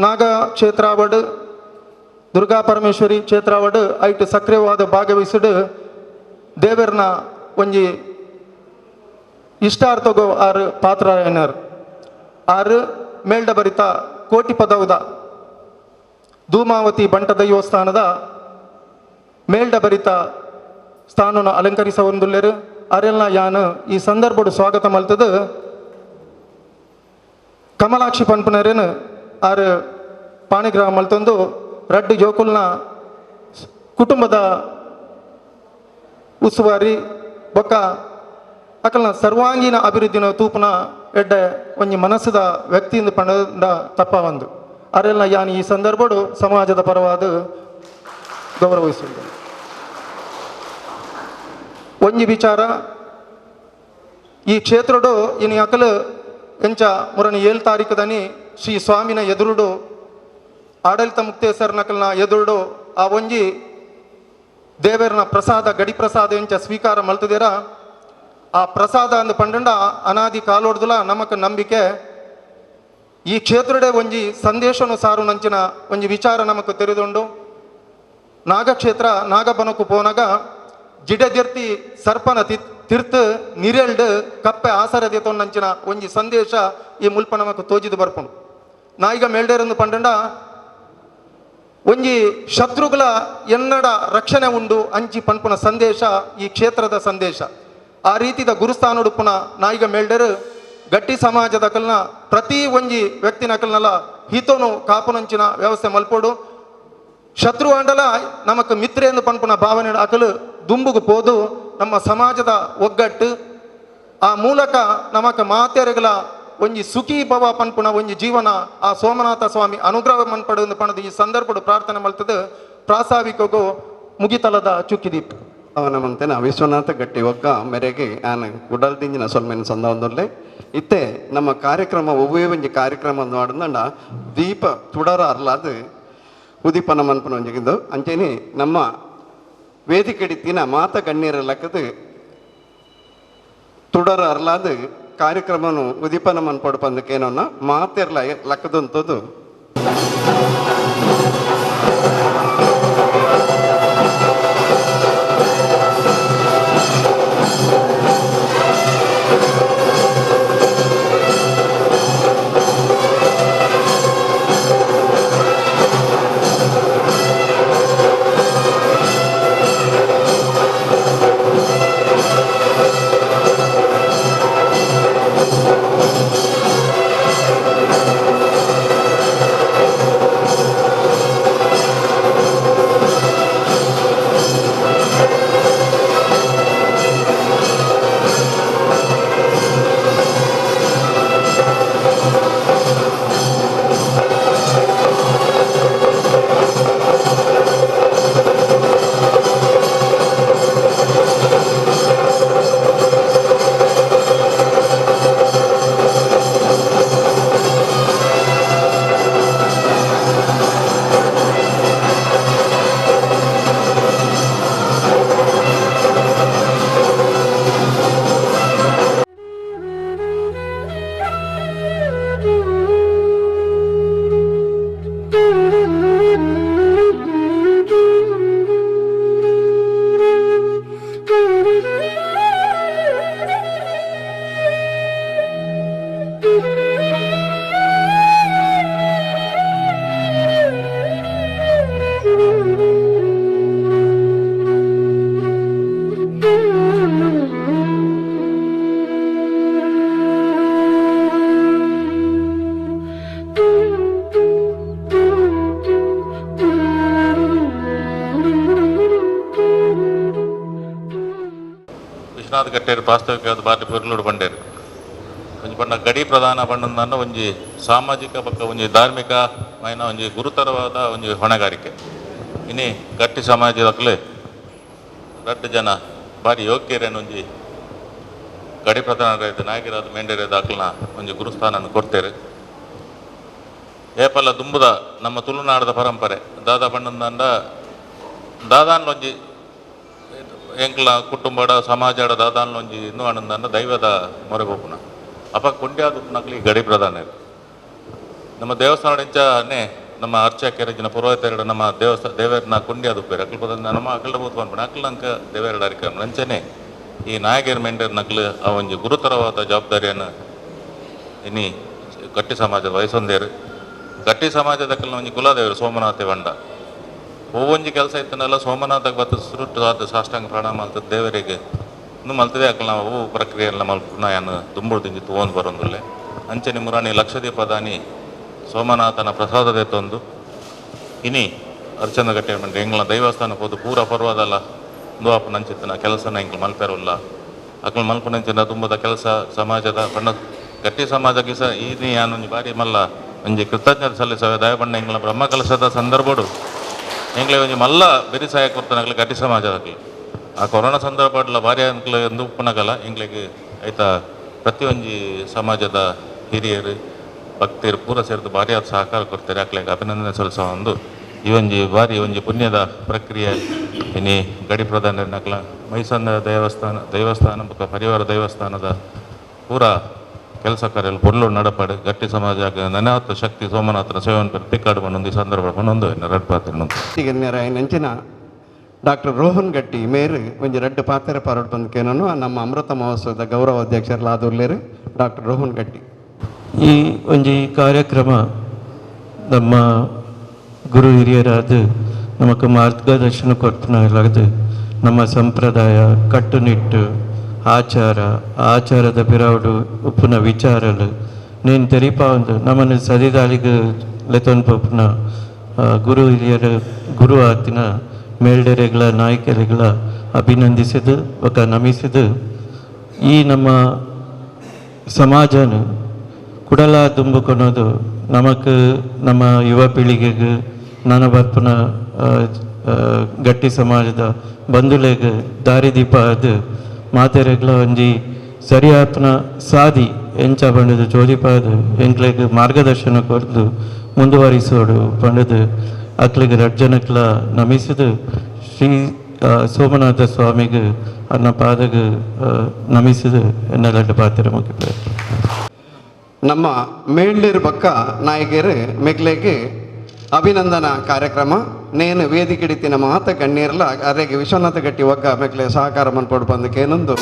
ನಾಗ ಕ್ಷೇತ್ರಾವಡ್ ದುರ್ಗಾ ಪರಮೇಶ್ವರಿ ಕ್ಷೇತ್ರಾವಡ್ ಐಟ್ ಸಕ್ರಿಯವಾದ ಭಾಗವಹಿಸಿಡು ದೇವರನ ಒಂಜಿ ಇಷ್ಟಾರ್ಥಗೋ ಆರು ಪಾತ್ರ ಏನಾರು ಆರು ಮೇಲ್ಡ ಬರಿತ ಕೋಟಿ ಪದೌದ ಧೂಮಾವತಿ ಬಂಟ ದೈವಸ್ಥಾನದ ಮೇಲ್ಡ ಬರಿತ ಸ್ಥಾನವನ್ನು ಅಲಂಕರಿಸೊಂದುಲ್ಲೆರು ಅರೆಲ್ಲ ಯಾನು ಈ ಸಂದರ್ಭಡು ಸ್ವಾಗತ ಮಲ್ತದು ಕಮಲಾಕ್ಷಿ ಪನ್ಪುನರೇನು ಆರು ಪಾಣಿಗ್ರಹ ಮಲ್ತೊಂದು ರಡ್ಡು ಜೋಕುಲ್ನ ಕುಟುಂಬದ ಉಸ್ತುವಾರಿ ಬೊಕ್ಕ ಅಕಲ್ನ ಸರ್ವಾಂಗೀಣ ಅಭಿವೃದ್ಧಿನ ತೂಪುನ ಎಡ್ಡೆ ಒಂಜಿ ಮನಸ್ಸದ ವ್ಯಕ್ತಿಯಿಂದ ಪಂಡ ತಪ್ಪ ಒಂದು ಅರೆಲ್ಲ ಯಾನು ಈ ಸಂದರ್ಭಡು ಸಮಾಜದ ಪರವಾದ ಗೌರವಿಸುವುದು. ಒಂಜಿ ವಿಚಾರ ಈ ಕ್ಷೇತ್ರಡು ಇನ್ನು ಅಕಲು ಎಂಚ ಮುರನಿ 7 ತಾರೀಕುದನಿ ಶ್ರೀ ಸ್ವಾಮಿನ ಎದುರುಡು ಆಡಳಿತ ಮುಕ್ತೇಶ್ವರ ನಕಲ್ನ ಎದುರುಡು ಆ ಒಂಜಿ ದೇವರನ ಪ್ರಸಾದ ಗಡಿ ಪ್ರಸಾದ ಎಂಚ ಸ್ವೀಕಾರ ಮಲ್ತದೇರ ಆ ಪ್ರಸಾದ ಅಂದು ಪಂಡ ಅನಾದಿ ಕಾಲೋಡ್ದುಲ ನಮಕ್ ನಂಬಿಕೆ ಈ ಕ್ಷೇತ್ರಡೆ ಒಂಜಿ ಸಂದೇಶನು ಸಾರು ನಂಚಿನ ಒಂಜಿ ವಿಚಾರ ನಮಕ್ ತೆರೆದುಂಡು ನಾಗಕ್ಷೇತ್ರ ನಾಗಬನಕು ಪೋನಾಗ ಜಿಡದಿರ್ತಿ ಸರ್ಪನ ತಿರ್ತ್ ನಿರೆಲ್ಡ್ ಕಪ್ಪೆ ಆಸರದೆ ತೊಂದಂಚಿನ ಒಂಜಿ ಸಂದೇಶ ಈ ಮುಲ್ಪ ನಮಕ್ ತೋಜಿದು ಬರ್ಪುಂಡು. ನಾಯಿಗ ಮೇಲ್ಡೇರಂದು ಪಂಡ ಒಂಜಿ ಶತ್ರುಗಳ ಎನ್ನಡ ರಕ್ಷಣೆ ಉಂಡು ಅಂಚಿ ಪನ್ಪುನ ಸಂದೇಶ ಈ ಕ್ಷೇತ್ರದ ಸಂದೇಶ. ಆ ರೀತಿದ ಗುರುಸ್ಥಾನಡುಪುನ ನಾಯಿಗ ಮೇಲ್ಡರ್ ಗಟ್ಟಿ ಸಮಾಜದ ಕಲ್ನ ಪ್ರತಿ ಒಂಜಿ ವ್ಯಕ್ತಿನ ಕಲ್ನಲ್ಲ ಹಿತೋನು ಕಾಪುನಂಚಿನ ವ್ಯವಸ್ಥೆ ಮಲ್ಪೋಡು ಶತ್ರು ಅಂಡಲ ನಮಕ್ ಮಿತ್ರ ಎಂದು ಪನ್ಪುನ ಭಾವನೆ ಅಕಲು ದುಂಬುಗು ಪೋದು ನಮ್ಮ ಸಮಾಜದ ಒಗ್ಗಟ್ಟು ಆ ಮೂಲಕ ನಮಕ್ ಮಾತೆರೆಗಳ ಒಂಜಿ ಸುಖಿ ಭವ ಪನ್ಪುನ ಒಂಜಿ ಜೀವನ ಆ ಸೋಮನಾಥ ಸ್ವಾಮಿ ಅನುಗ್ರಹ ಮನ್ಪಡು ಪಣದು ಈ ಸಂದರ್ಭಡು ಪ್ರಾರ್ಥನೆ ಮಲ್ತದು ಪ್ರಾಸ್ತಾವಿಕಗೂ ಮುಗಿತಲದ ಚುಕ್ಕಿದೀಪ್ ಅವನಮಂತೆನ ವಿಶ್ವನಾಥ ಗಟ್ಟಿ ಒಗ್ಗ ಮೆರೆಗೆ ಆನ ಉಡಲ್ದಿಂಜಿನ ಸೊಲ್ಮೆನ ಸಂದರ್ಭದಲ್ಲೇ ಇತ್ತೆ ನಮ್ಮ ಕಾರ್ಯಕ್ರಮ ಒವ್ವೇ ಒಂಜಿ ಕಾರ್ಯಕ್ರಮ ನೋಡಿದಂಡ ದೀಪ ತುಡರ ಅರ್ಲಾದು ಉದೀಪನ ಮನ್ಪನ ಒಂಜಿಗಿದ್ದು ಅಂಚೆನೆ ನಮ್ಮ ವೇದಿಕೆಡಿತ್ತಿನ ಮಾತ ಗಣ್ಯರ ಲೆಕ್ಕದು ತುಡರ ಅರ್ಲಾದು ಕಾರ್ಯಕ್ರಮನು ಉದೀಪನ ಮನ್ಪಡು ಪಂದಕ್ಕೇನೋನ ಮಾತೆರ್ಲ ಲೆಕ್ಕದಂಥದ್ದು ವಾಸ್ತವಿಕವಾದ ಬಾರಿ ಪೊರ್ಲುಡು ಬಂಡೇರು ಒಂಜಿ ಪಂಡ ಗಡಿ ಪ್ರಧಾನ ಪಂಡಂದನ್ನ ಒಂಜಿ ಸಾಮಾಜಿಕ ಪಕ್ಕ ಒಂಜಿ ಧಾರ್ಮಿಕ ಮೈನ ಒಂಜಿ ಗುರುತರವಾದ ಒಂಜಿ ಹೊಣೆಗಾರಿಕೆ ಇನಿ ಗಟ್ಟಿ ಸಮಾಜದಕ್ಲೆ ರಡ್ಡು ಜನ ಬಾರಿ ಯೋಗ್ಯರೇನು ಒಂಜಿ ಗಡಿ ಪ್ರಧಾನ ನಾಯಕರಾದ ಮೆಂಡೇರಿಯಾದ ಅಕ್ಲನ ಒಂಜಿ ಗುರುಸ್ಥಾನ ಕೊಡ್ತೇವೆ ಏಪಲ್ಲ ದುಂಬುದ ನಮ್ಮ ತುಳುನಾಡದ ಪರಂಪರೆ ದಾದ ಪಂಡಂದಂಡ ದಾದಾನ್ಲೊಂಜಿ ಎಂಕ್ಲ ಕುಟುಂಬಡ ಸಮಾಜದ ದಾದಾನ್ಲೊಂಜಿ ಇನ್ನೂ ಅಣ್ಣಂದಂಡ ದೈವದ ಮೊರೆಗೋಪುನ ಅಪ್ಪ ಕೊಂಡ್ಯಾದುನಕ್ಲಿ ಗಡಿ ಪ್ರಧಾನ ನಮ್ಮ ದೇವಸ್ಥಾನದಿಂಚನೇ ನಮ್ಮ ಅರ್ಚಕರಿನ ಪುರೋಹಿತರ ನಮ್ಮ ದೇವರನ್ನ ಕೊಂಡ್ಯಾದುಪ್ಪೇರು ಅಕ್ಲ ಪದ ನಮ್ಮ ಅಕಲ್ಡ ಬೋದು ಅನ್ಪಣ ಅಕ್ಲಂಕ ದೇವರ ಅರಿಕ ನಂಚನೆ ಈ ನಾಯಕರ ಮೆಂಡರ್ ನಕ್ಲು ಆ ಒಂಜಿ ಗುರುತರವಾದ ಜವಾಬ್ದಾರಿಯನ್ನು ಇನಿ ಗಟ್ಟಿ ಸಮಾಜದ ವಹಿಸೊಂದೇರು ಗಟ್ಟಿ ಸಮಾಜದಕ್ಕಲ್ಲ ಒಂಜಿ ಕುಲದೇವರು ಸೋಮನಾಥ ಬಂಡ ಒಂಜಿ ಕೆಲಸ ಇತ್ತನೆಲ್ಲ ಸೋಮನಾಥಕ್ಕೆ ಬತ್ತ ಸುರುಟ್ಟು ಆದ ಸಾಷ್ಟಾಂಗ ಪ್ರಾಣಾಮ ಮಲ್ತದ ದೇವರಿಗೆ ಇನ್ನು ಮಲ್ತದೆ ಅಕ್ಕಲ್ಲ ನಾವು ಪ್ರಕ್ರಿಯೆ ಎಲ್ಲ ಮಲ್ಪುನ ಯಾನು ದುಂಬುಡ್ದಿಂಜಿ ತೊಗೊಂಡು ಬರೋದಿಲ್ಲ ಅಂಚನೆ ಮುರಾಣಿ ಲಕ್ಷದೀಪ ದಾನಿ ಸೋಮನಾಥನ ಪ್ರಸಾದದೇ ತಂದು ಇನಿ ಅರ್ಚಂದ ಗಟ್ಟಿ ಬಂದ್ರೆ ಎಂಗ್ಲ ದೈವಸ್ಥಾನಕ್ಕೆ ಹೋದು ಪೂರ ಪರ್ವಾದಲ್ಲ ದುವಾಪ ನಂಚಿತ್ತನ ಕೆಲಸನ ಎಂಗ್ಲ ಮಲ್ಪೇರಲ್ಲ ಅಕ್ಲ ಮಲ್ಪನಂಚಿನ ತುಂಬದ ಕೆಲಸ ಸಮಾಜದ ಬಣ್ಣ ಗಟ್ಟಿ ಸಮಾಜಕ್ಕೆ ಸಹ ಈ ಯಾನೊಂಜಿ ಬಾರಿ ಮಲ್ಲ ಒಂಜಿ ಕೃತಜ್ಞತೆ ಸಲ್ಲಿಸವೆ ದಯಬಣ್ಣ ಎಂಗ್ಲ ಬ್ರಹ್ಮ ಕಲಶದ ಸಂದರ್ಭಡು ಎಂಗ್ಲೆ ಒಂಜಿ ಮಲ್ಲ ಬೆರಿಸಾಯ ಕೊಡ್ತಾನಗ್ಲಿ ಗಟ್ಟಿ ಸಮಾಜದಾಗ್ಲಿ ಆ ಕೊರೋನಾ ಸಂದರ್ಭಡ್ಲ ಭಾರಿ ಅಂಕ್ಲ ಎಂದು ಉಪ್ಪುನಗಲ್ಲ ಎಂಗ್ಲಿಗೆ ಆಯ್ತಾ ಪ್ರತಿಯೊಂಜಿ ಸಮಾಜದ ಹಿರಿಯರು ಭಕ್ತರು ಪೂರ ಸೇರಿದು ಭಾರಿ ಆದ ಸಹಕಾರ ಕೊಡ್ತಾರೆ ಅಕ್ಲಿಗೆ ಅಭಿನಂದನೆ ಸಲ್ಲಿಸೋ ಒಂದು ಈ ಒಂಜಿ ಭಾರಿ ಒಂಜಿ ಪುಣ್ಯದ ಪ್ರಕ್ರಿಯೆ ಇನಿ ಗಡಿ ಪ್ರಧಾನ ನಕ್ಲ ಮೈಸಂದ ದೇವಸ್ಥಾನ ಪರಿವಾರ ದೇವಸ್ಥಾನದ ಪೂರ ಕೆಲಸ ಕಾರ್ಯಗಳು ಪೊರ್ಲು ನಡಪಾಡು ಗಟ್ಟಿ ಸಮಾಜ ನೆನವತ್ತ ಶಕ್ತಿ ಸೋಮನಾಥನ ಸೇವೆಯನ್ನು ಪ್ರತಿಕಾಡು ಒಂದು ಸಂದರ್ಭ ಒಂದು ಗಣ್ಯರಾಯ ನಂಚಿನ ಡಾಕ್ಟರ್ ರೋಹನ್ ಗಟ್ಟಿ ಮೇರು ಒಂಜಿ ರಡ್ಡು ಪಾತ್ರ ಪಾರೋಡ್ ಬಂದ್ಕೇನನು ನಮ್ಮ ಅಮೃತ ಮಹೋತ್ಸವದ ಗೌರವ ಅಧ್ಯಕ್ಷರಲಾದುಲ್ಲೇರು ಡಾಕ್ಟರ್ ರೋಹನ್ ಗಟ್ಟಿ. ಈ ಒಂಜಿ ಕಾರ್ಯಕ್ರಮ ನಮ್ಮ ಗುರು ಹಿರಿಯರಾದ ನಮಕ್ ಮಾರ್ಗದರ್ಶನ ಕೊಡ್ತನಾಗದು ನಮ್ಮ ಸಂಪ್ರದಾಯ ಕಟ್ಟುನಿಟ್ಟು ಆಚಾರದ ಪಿರಾವುಡು ಉಪ್ಪುನ ವಿಚಾರಲು నేను ತೆರಿಪ ಒಂದು ನಮ್ಮನ್ನು ಸದಿದಾಳಿಗೆ ಲೆತೊಂದು ಗುರು ಹಿರಿಯರು ಗುರು ಆತಿನ ಮೇಲ್ಡೆರೆಗಳ ನಾಯಕರುಗಳ ಅಭಿನಂದಿಸಿದು ಒಕ್ಕ ನಮಿಸಿದು ಈ ನಮ್ಮ ಸಮಾಜನು ಕುಡಲ ತುಂಬುಕೊಳೋದು ನಮಕ್ ನಮ್ಮ ಯುವ ಪೀಳಿಗೆಗೆ ನನ್ನ ಬರ್ಪನ ಗಟ್ಟಿ ಸಮಾಜದ ಬಂಧುಲೆಗೆ ದಾರಿದೀಪ ಅದು ಮಾತೆರೆಗಳ ಒಂಜಿ ಸರಿಯಾತ್ನ ಸಾದಿ ಎಂಚ ಬಂಡದು ಜೋಡಿಪಾದು ಎಂಕ್ಲೆಗ್ ಮಾರ್ಗದರ್ಶನ ಕೊಡ್ದು ಮುಂದುವರಿಸೋಡು ಬಂಡದು ಅಕ್ಲಿಗೆ ರಡ್ಜನಕ್ಲ ನಮಿಸಿದು ಶ್ರೀ ಸೋಮನಾಥ ಸ್ವಾಮಿಗೆ ಅನ್ನ ಪಾದಗೆ ನಮಿಸಿದು ಎನ್ನೆಲ್ಲ ಪಾತ್ರ ಮುಗಿದ ನಮ್ಮ ಮೇಳ್ಳಿರ್ ಪಕ್ಕ ನಾಯಕರು ಮೆಗ್ಲೆಗೆ ಅಭಿನಂದನಾ ಕಾರ್ಯಕ್ರಮ ನೇನು ವೇದಿಕೆ ಹಿಡಿತಿನ ಮಾತ ಗಣ್ಯರ್ಲ ಅರೆಗೆ ವಿಶ್ವನಾಥ ಗಟ್ಟಿ ಒಗ್ಗ ಮೆಗ್ಲೆ ಸಹಕಾರ ಮನ್ಪಡು ಬಂದಕ್ಕೇನೊಂದು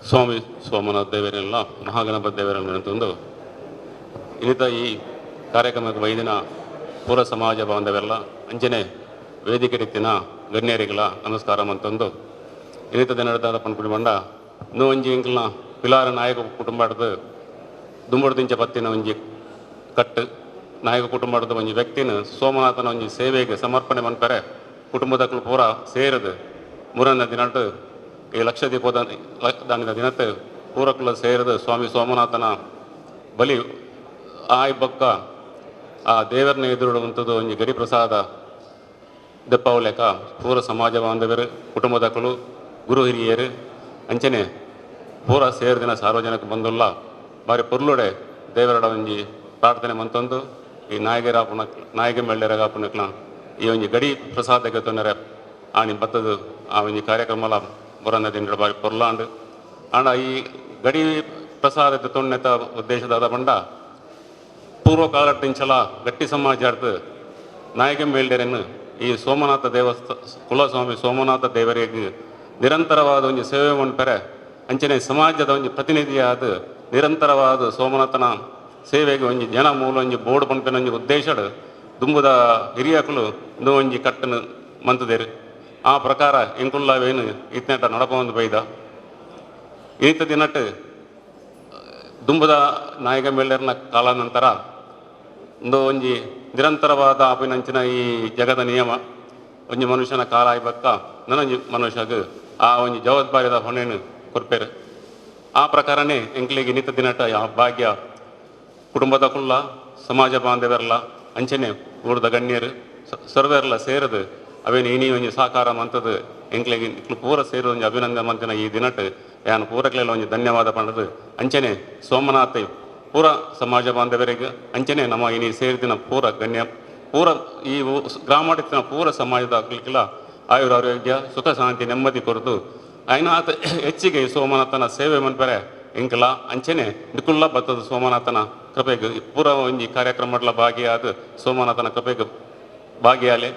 ಸ್ವಾಮಿ ಸೋಮನಾಥ ದೇವರೆಲ್ಲ ಮಹಾಗಣಪತಿ ದೇವರನ್ನು ನೆನೆತಂದು ಇನ್ನಿತ ಈ ಕಾರ್ಯಕ್ರಮಕ್ಕೆ ವೈದಿನ ಪೂರ ಸಮಾಜ ಬಾಂಧವೆಲ್ಲ ಅಂಜನೆ ವೇದಿಕೆ ರೀತಿನ ಗಣ್ಯರಿಗಳ ನಮಸ್ಕಾರ ಅಂತಂದು ಇನ್ನಿತ ದಿನದ ಪನ್ಪುಡಿ ಬಂಡ ಇನ್ನೂ ಒಂಜಿ ಇಂಕ್ಲನ ಪಿಲಾರ ನಾಯಕ ಕುಟುಂಬದ ದುಂಬುಡ್ದಿಂಚ ಪತ್ತಿನ ಒಂಜಿ ಕಟ್ಟು ನಾಯಕ ಕುಟುಂಬದ ಒಂಜಿ ವ್ಯಕ್ತಿನ ಸೋಮನಾಥನ ಒಂಜಿ ಸೇವೆಗೆ ಸಮರ್ಪಣೆ ಮನ್ಪರೆ ಕುಟುಂಬದಕ್ಕಳು ಪೂರ ಸೇರಿದು ಮೂರನೇ ದಿನಟ್ಟು ಈ ಲಕ್ಷದೀಪದ ದಾನಿದ ದಿನತ್ತು ಪೂರಕ್ಕಳು ಸೇರಿದು ಸ್ವಾಮಿ ಸೋಮನಾಥನ ಬಲಿ ಆಯ್ಬಕ್ಕ ಆ ದೇವರನ್ನ ಎದುರುಡುವಂಥದ್ದು ಒಂಜಿ ಗಡಿ ಪ್ರಸಾದ ದೆಪ್ಪವಲೆಕ ಪೂರ ಸಮಾಜ ಬಾಂಧವರು ಕುಟುಂಬದಕ್ಕಳು ಗುರು ಹಿರಿಯರು ಅಂಚನೆ ಪೂರ ಸೇರಿದಿನ ಸಾರ್ವಜನಿಕ ಬಂದುಲ್ಲ ಬಾರಿ ಪೊರ್ಲುಡೆ ದೇವರಡ ಒಂಜಿ ಪ್ರಾರ್ಥನೆ ಮಂತಂದು ಈ ನಾಯಿಗೆ ಮೆಳ್ಳೆರಗಾಪುನಕ್ಲ ಈ ಒಂಜಿ ಗಡಿ ಪ್ರಸಾದಕ್ಕೆ ತೊಂದರೆ ಆನಿ ಬತ್ತದು ಆ ಒಂಜಿ ಕಾರ್ಯಕ್ರಮಲ ಬೊರನ್ನ ದಿನ ಬಾರಿ ಪೊರ್ಲಾಂಡು ಆಂಡ ಈ ಗಡಿ ಪ್ರಸಾದದ ತೊಣ್ಣೆತ ಉದ್ದೇಶದಾದ ಬಂಡ ಪೂರ್ವ ಕಾಲಟ್ಟಿಂಚಲ ಗಟ್ಟಿ ಸಮಾಜಾರ್ದು ನಾಯಿಗೆ ಮೇಲ್ಡೆರನ್ನು ಈ ಸೋಮನಾಥ ಕುಲಸ್ವಾಮಿ ಸೋಮನಾಥ ದೇವರಿಗೆ ನಿರಂತರವಾದ ಒಂದು ಸೇವೆ ಮನ್ಪೆರೆ ಅಂಚನೆ ಸಮಾಜದ ಒಂದು ಪ್ರತಿನಿಧಿಯಾದ ನಿರಂತರವಾದ ಸೋಮನಾಥನ ಸೇವೆಗೆ ಒಂಜಿ ಜನ ಮೂಲ ಒಂಜಿ ಬೋರ್ಡ್ ಪನ್ಪೆನ ಒಂಜಿ ಉದ್ದೇಶಡ್ ದುಂಬುದ ಹಿರಿಯಕಲು ಇನ್ನೂ ಒಂಜಿ ಕಟ್ಟನ್ನು ಮಂತದೇರು ಆ ಪ್ರಕಾರ ಇಂಕುಲ್ಲವೇನು ಇತ್ನೆಟ ನಡಪೊಂದು ಬೈದ ಈತ ದಿನಟ್ಟು ದುಂಬುದ ನಾಯಕ ಮೇಳರ್ನ ಕಾಲ ನಂತರ ಒಂದು ಒಂಜಿ ನಿರಂತರವಾದ ಆಪಿನಂಚಿನ ಈ ಜಗದ ನಿಯಮ ಒಂಜಿ ಮನುಷ್ಯನ ಕಾಲ ಆಯ್ಬಕ್ಕ ನನಂಜಿ ಮನುಷ್ಯಗೆ ಆ ಒಂಜಿ ಜವಾಬ್ದಾರಿದ ಹೊಣೆನು ಕೊರ್ಪೇರು ಆ ಪ್ರಕಾರನೇ ಎಂಕ್ಲಿಗೆ ನಿತ್ತ ದಿನಟ ಆ ಭಾಗ್ಯ ಕುಟುಂಬದ ಕುಲ್ಲ ಸಮಾಜ ಬಾಂಧವರಲ್ಲ ಅಂಚನೆ ಊರ್ದ ಗಣ್ಯರು ಸರ್ವೆರ್ಲ ಸೇರಿದು ಅವೇನು ಇನಿ ಒಂಜಿ ಸಾಕಾರ ಮಂತದ್ದು ಎಂಕ್ಲೆಗೆ ಪೂರ ಸೇರಿ ಒಂಜಿ ಅಭಿನಂದನೆ ಮಂತಿನ ಈ ದಿನಟ್ಟು ಯಾನು ಪೂರಕ್ಲೆಲ್ಲ ಒಂಜಿ ಧನ್ಯವಾದ ಪಂಡದು ಅಂಚನೆ ಸೋಮನಾಥ ಪೂರ ಸಮಾಜ ಬಾಂಧವರಿಗೆ ಅಂಚನೆ ನಮ್ಮ ಇನಿ ಸೇರಿದಿನ ಪೂರ ಗಣ್ಯ ಪೂರ ಈ ಗ್ರಾಮಾಡಳಿತ ಪೂರ ಸಮಾಜದ ಆಗ್ಲಿಕ್ಕಿಲ್ಲ ಆಯುರಾರೋಗ್ಯ ಸುಖ ಶಾಂತಿ ನೆಮ್ಮದಿ ಕೊರತು ಐನಾಥ ಹೆಚ್ಚಿಗೆ ಸೋಮನಾಥನ ಸೇವೆ ಮನ್ಪರೆ ಇಂಕಲ ಅಂಚನೆ ನಿಕುಲ್ಲ ಬತ್ತದ ಸೋಮನಾಥನ ಕೃಪೆಗೆ ಪೂರ ಒಂಜಿ ಕಾರ್ಯಕ್ರಮಗಳ ಭಾಗಿಯಾದ ಸೋಮನಾಥನ ಕೃಪೆಗೆ ಭಾಗಿಯಾಲೆ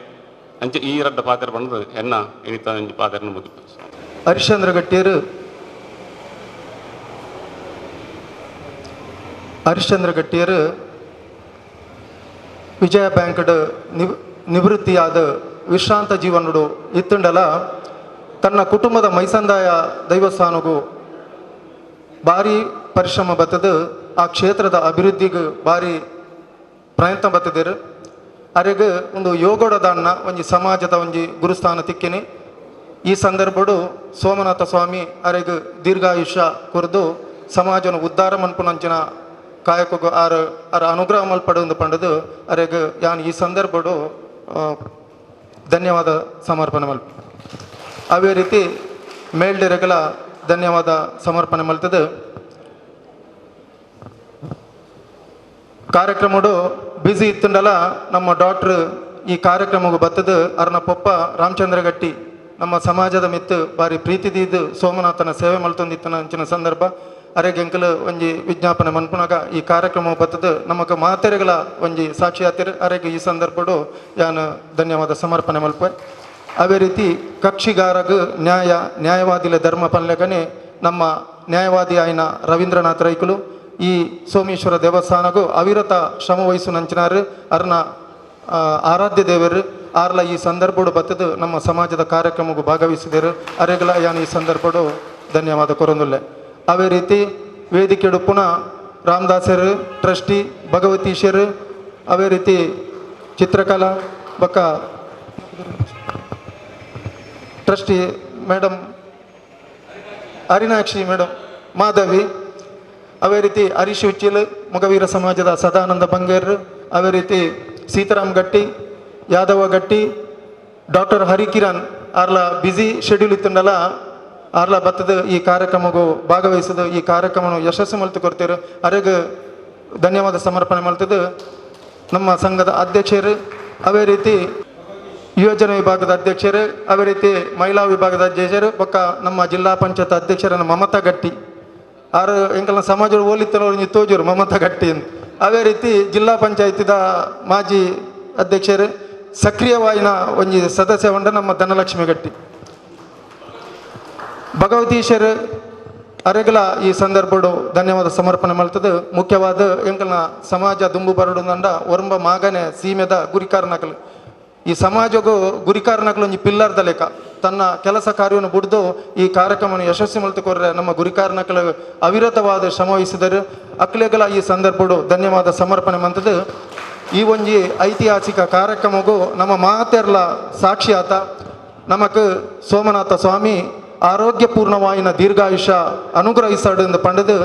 ಅಂಚೆ ಈ ರಡ್ಡ ಪಾತ್ರ ಬಂದು ಎನ್ನ ಇನಿತ ಒಂಜಿ ಪಾತ್ರನ ಮುಗಿತು ಹರಿಶ್ಚಂದ್ರ ಗಟ್ಟಿಯರು ವಿಜಯ ಬ್ಯಾಂಕ್ಡ್ ನಿವೃತ್ತಿಯಾದ ವಿಶ್ರಾಂತ ಜೀವನುಡು ಇತ್ತುಂಡಲ ತನ್ನ ಕುಟುಂಬದ ಮೈಸಂದಾಯ ದೈವಸ್ಥಾನಗೂ ಭಾರಿ ಪರಿಶ್ರಮ ಬರ್ತದೆ. ಆ ಕ್ಷೇತ್ರದ ಅಭಿವೃದ್ಧಿಗೆ ಭಾರಿ ಪ್ರಯತ್ನ ಬರ್ತದಿರು. ಅರೆಗೆ ಒಂದು ಯೋಗೋಡದನ್ನ ಒಂಜಿ ಸಮಾಜದ ಒಂಜಿ ಗುರುಸ್ಥಾನ ತಿಕ್ಕಿನಿ. ಈ ಸಂದರ್ಭಡು ಸೋಮನಾಥ ಸ್ವಾಮಿ ಅರೆಗೆ ದೀರ್ಘಾಯುಷ್ಯ ಕುರಿದು ಸಮಾಜನ ಉದ್ಧಾರ ಮನ್ಪುನಂಚಿನ ಕಾಯಕಗೂ ಆರ ಅನುಗ್ರಹ ಮಲ್ಪಡು ಪಂಡದು ಅರೆಗೆ ಯಾನ್ ಈ ಸಂದರ್ಭಡು ಧನ್ಯವಾದ ಸಮರ್ಪಣೆ ಮಲ್ಪ. ಅವೇ ರೀತಿ ಮೇಲ್ಡೆರೆಗಳ ಧನ್ಯವಾದ ಸಮರ್ಪಣೆ ಮಲ್ತದೆ. ಕಾರ್ಯಕ್ರಮಡು ಬ್ಯುಸಿ ಇತ್ತುಂಡಲ ನಮ್ಮ ಡಾಕ್ಟ್ರ್ ಈ ಕಾರ್ಯಕ್ರಮಗೂ ಬರ್ತದೆ. ಅರ್ನ ಪೊಪ್ಪ ರಾಮಚಂದ್ರ ಗಟ್ಟಿ ನಮ್ಮ ಸಮಾಜದ ಮಿತ್ತು ಬಾರಿ ಪ್ರೀತಿದಿದ್ದು ಸೋಮನಾಥನ ಸೇವೆ ಮಲ್ತೊಂದಿತ್ತನ ಅಂಚಿನ ಸಂದರ್ಭ ಅರೆಗೆ ಎಂಕಲು ಒಂಜಿ ವಿಜ್ಞಾಪನೆ ಮನ್ಪುನಾಗ ಈ ಕಾರ್ಯಕ್ರಮ ಬರ್ತದೆ. ನಮಗ ಮಾತೆರೆಗಳ ಒಂಜಿ ಸಾಕ್ಷಿ ಆತಿರು ಅರೆಗೆ ಈ ಸಂದರ್ಭಡು ಯಾನು ಧನ್ಯವಾದ ಸಮರ್ಪಣೆ ಮಲ್ಪೆ. ಅವೇ ರೀತಿ ಕಕ್ಷಿಗಾರಗ ನ್ಯಾಯವಾದಿಲ ಧರ್ಮ ಪಲ್ಯಗನೆ ನಮ್ಮ ನ್ಯಾಯವಾದಿ ಆಯ್ನ ರವೀಂದ್ರನಾಥ್ ರೈಕುಲು ಈ ಸೋಮೇಶ್ವರ ದೇವಸ್ಥಾನಗೂ ಅವಿರತ ಶ್ರಮ ವಹಿಸು ನಂಚಿನಾರು ಅರ್ನ ಆರಾಧ್ಯ ದೇವರು ಆರ್ಲ ಈ ಸಂದರ್ಭಡು ಬತ್ತದು ನಮ್ಮ ಸಮಾಜದ ಕಾರ್ಯಕ್ರಮಕ್ಕೂ ಭಾಗವಹಿಸಿದರು. ಅರೆಗಳ ಯಾನು ಈ ಸಂದರ್ಭಡು ಧನ್ಯವಾದ ಕೊರೊಂದುಲ್ಲೆ. ಅವೇ ರೀತಿ ವೇದಿಕೆಡು ಪುನಃ ರಾಮದಾಸರು ಟ್ರಸ್ಟಿ ಭಗವತೀಶರು ಅವೇ ರೀತಿ ಚಿತ್ರಕಲಾ ಬಕ್ಕ ಟ್ರಸ್ಟಿ ಮೇಡಮ್ ಅರಿನಾಕ್ಷಿ ಮೇಡಮ್ ಮಾಧವಿ ಅವೇ ರೀತಿ ಹರೀಶ್ ಉಚ್ಚಿಲ್ ಮೊಗವೀರ ಸಮಾಜದ ಸದಾನಂದ ಬಂಗೇರ್ ಅವೇ ರೀತಿ ಸೀತಾರಾಮ್ ಗಟ್ಟಿ ಯಾದವ ಗಟ್ಟಿ ಡಾಕ್ಟರ್ ಹರಿಕಿರಣ್ ಆರ್ಲ ಬ್ಯುಸಿ ಶೆಡ್ಯೂಲ್ ಇತ್ತುಂಡಲ ಆರ್ಲ ಬತ್ತದ ಈ ಕಾರ್ಯಕ್ರಮಗೂ ಭಾಗವಹಿಸೋದು ಈ ಕಾರ್ಯಕ್ರಮವನ್ನು ಯಶಸ್ಸು ಮಲ್ತು ಕೊಡ್ತೇವೆ. ಅರೆಗೆ ಧನ್ಯವಾದ ಸಮರ್ಪಣೆ ಮಲ್ತದ್ದು ನಮ್ಮ ಸಂಘದ ಅಧ್ಯಕ್ಷರು ಅವೇ ರೀತಿ ಯುವಜನ ವಿಭಾಗದ ಅಧ್ಯಕ್ಷರು ಅವೇ ರೀತಿ ಮಹಿಳಾ ವಿಭಾಗದ ಅಧ್ಯಕ್ಷರು ಬೊಕ್ಕ ನಮ್ಮ ಜಿಲ್ಲಾ ಪಂಚಾಯತ್ ಅಧ್ಯಕ್ಷರನ್ನು ಮಮತಾ ಗಟ್ಟಿ ಆರು ಎಂಕಲ್ನ ಸಮಾಜ ಹೋಲಿತ್ತಲ್ಲ ತೋಜರು ಮಮತಾ ಗಟ್ಟಿ ಅಂತ. ಅವೇ ರೀತಿ ಜಿಲ್ಲಾ ಪಂಚಾಯತಿದ ಮಾಜಿ ಅಧ್ಯಕ್ಷರು ಸಕ್ರಿಯವಾಯಿನ ಒಂಜಿ ಸದಸ್ಯ ಹೊಂಡ ನಮ್ಮ ಧನಲಕ್ಷ್ಮಿ ಗಟ್ಟಿ ಭಗವತೀಶ್ವರ ಅರೆಗಲ ಈ ಸಂದರ್ಭಡು ಧನ್ಯವಾದ ಸಮರ್ಪಣೆ ಮಲ್ತದ್ದು. ಮುಖ್ಯವಾದ ಎಂಕಲ್ನ ಸಮಾಜ ದುಂಬು ಬರಡು ನಂಡ ಒರಂಬ ಮಾಗನೆ ಸೀಮೆದ ಗುರಿಕಾರನಕಲು ಈ ಸಮಾಜಗೂ ಗುರಿಕಾರನಕಲು ಒಂಜಿ ಪಿಲ್ಲರ್ದ ಲೆಕ್ಕ ತನ್ನ ಕೆಲಸ ಕಾರ್ಯವನ್ನು ಬಿಡ್ದು ಈ ಕಾರ್ಯಕ್ರಮವನ್ನು ಯಶಸ್ವಿ ಮಲ್ತುಕೊರ್ರೆ ನಮ್ಮ ಗುರಿಕಾರನಕಲು ಅವಿರತವಾದ ಶ್ರಮ ವಹಿಸಿದರು. ಅಕ್ಲೆಗಳ ಈ ಸಂದರ್ಭಡು ಧನ್ಯವಾದ ಸಮರ್ಪಣೆ ಮಂತದ್ದು. ಈ ಒಂಜಿ ಐತಿಹಾಸಿಕ ಕಾರ್ಯಕ್ರಮಗೂ ನಮ್ಮ ಮಾತೆರ್ಲ ಸಾಕ್ಷಿ ಆತ ನಮಕ್ ಸೋಮನಾಥ ಸ್ವಾಮಿ ಆರೋಗ್ಯಪೂರ್ಣವಾಯಿನ ದೀರ್ಘಾಯುಷ್ಯ ಅನುಗ್ರಹಿಸಾಡು ಎಂದು ಪಂಡದು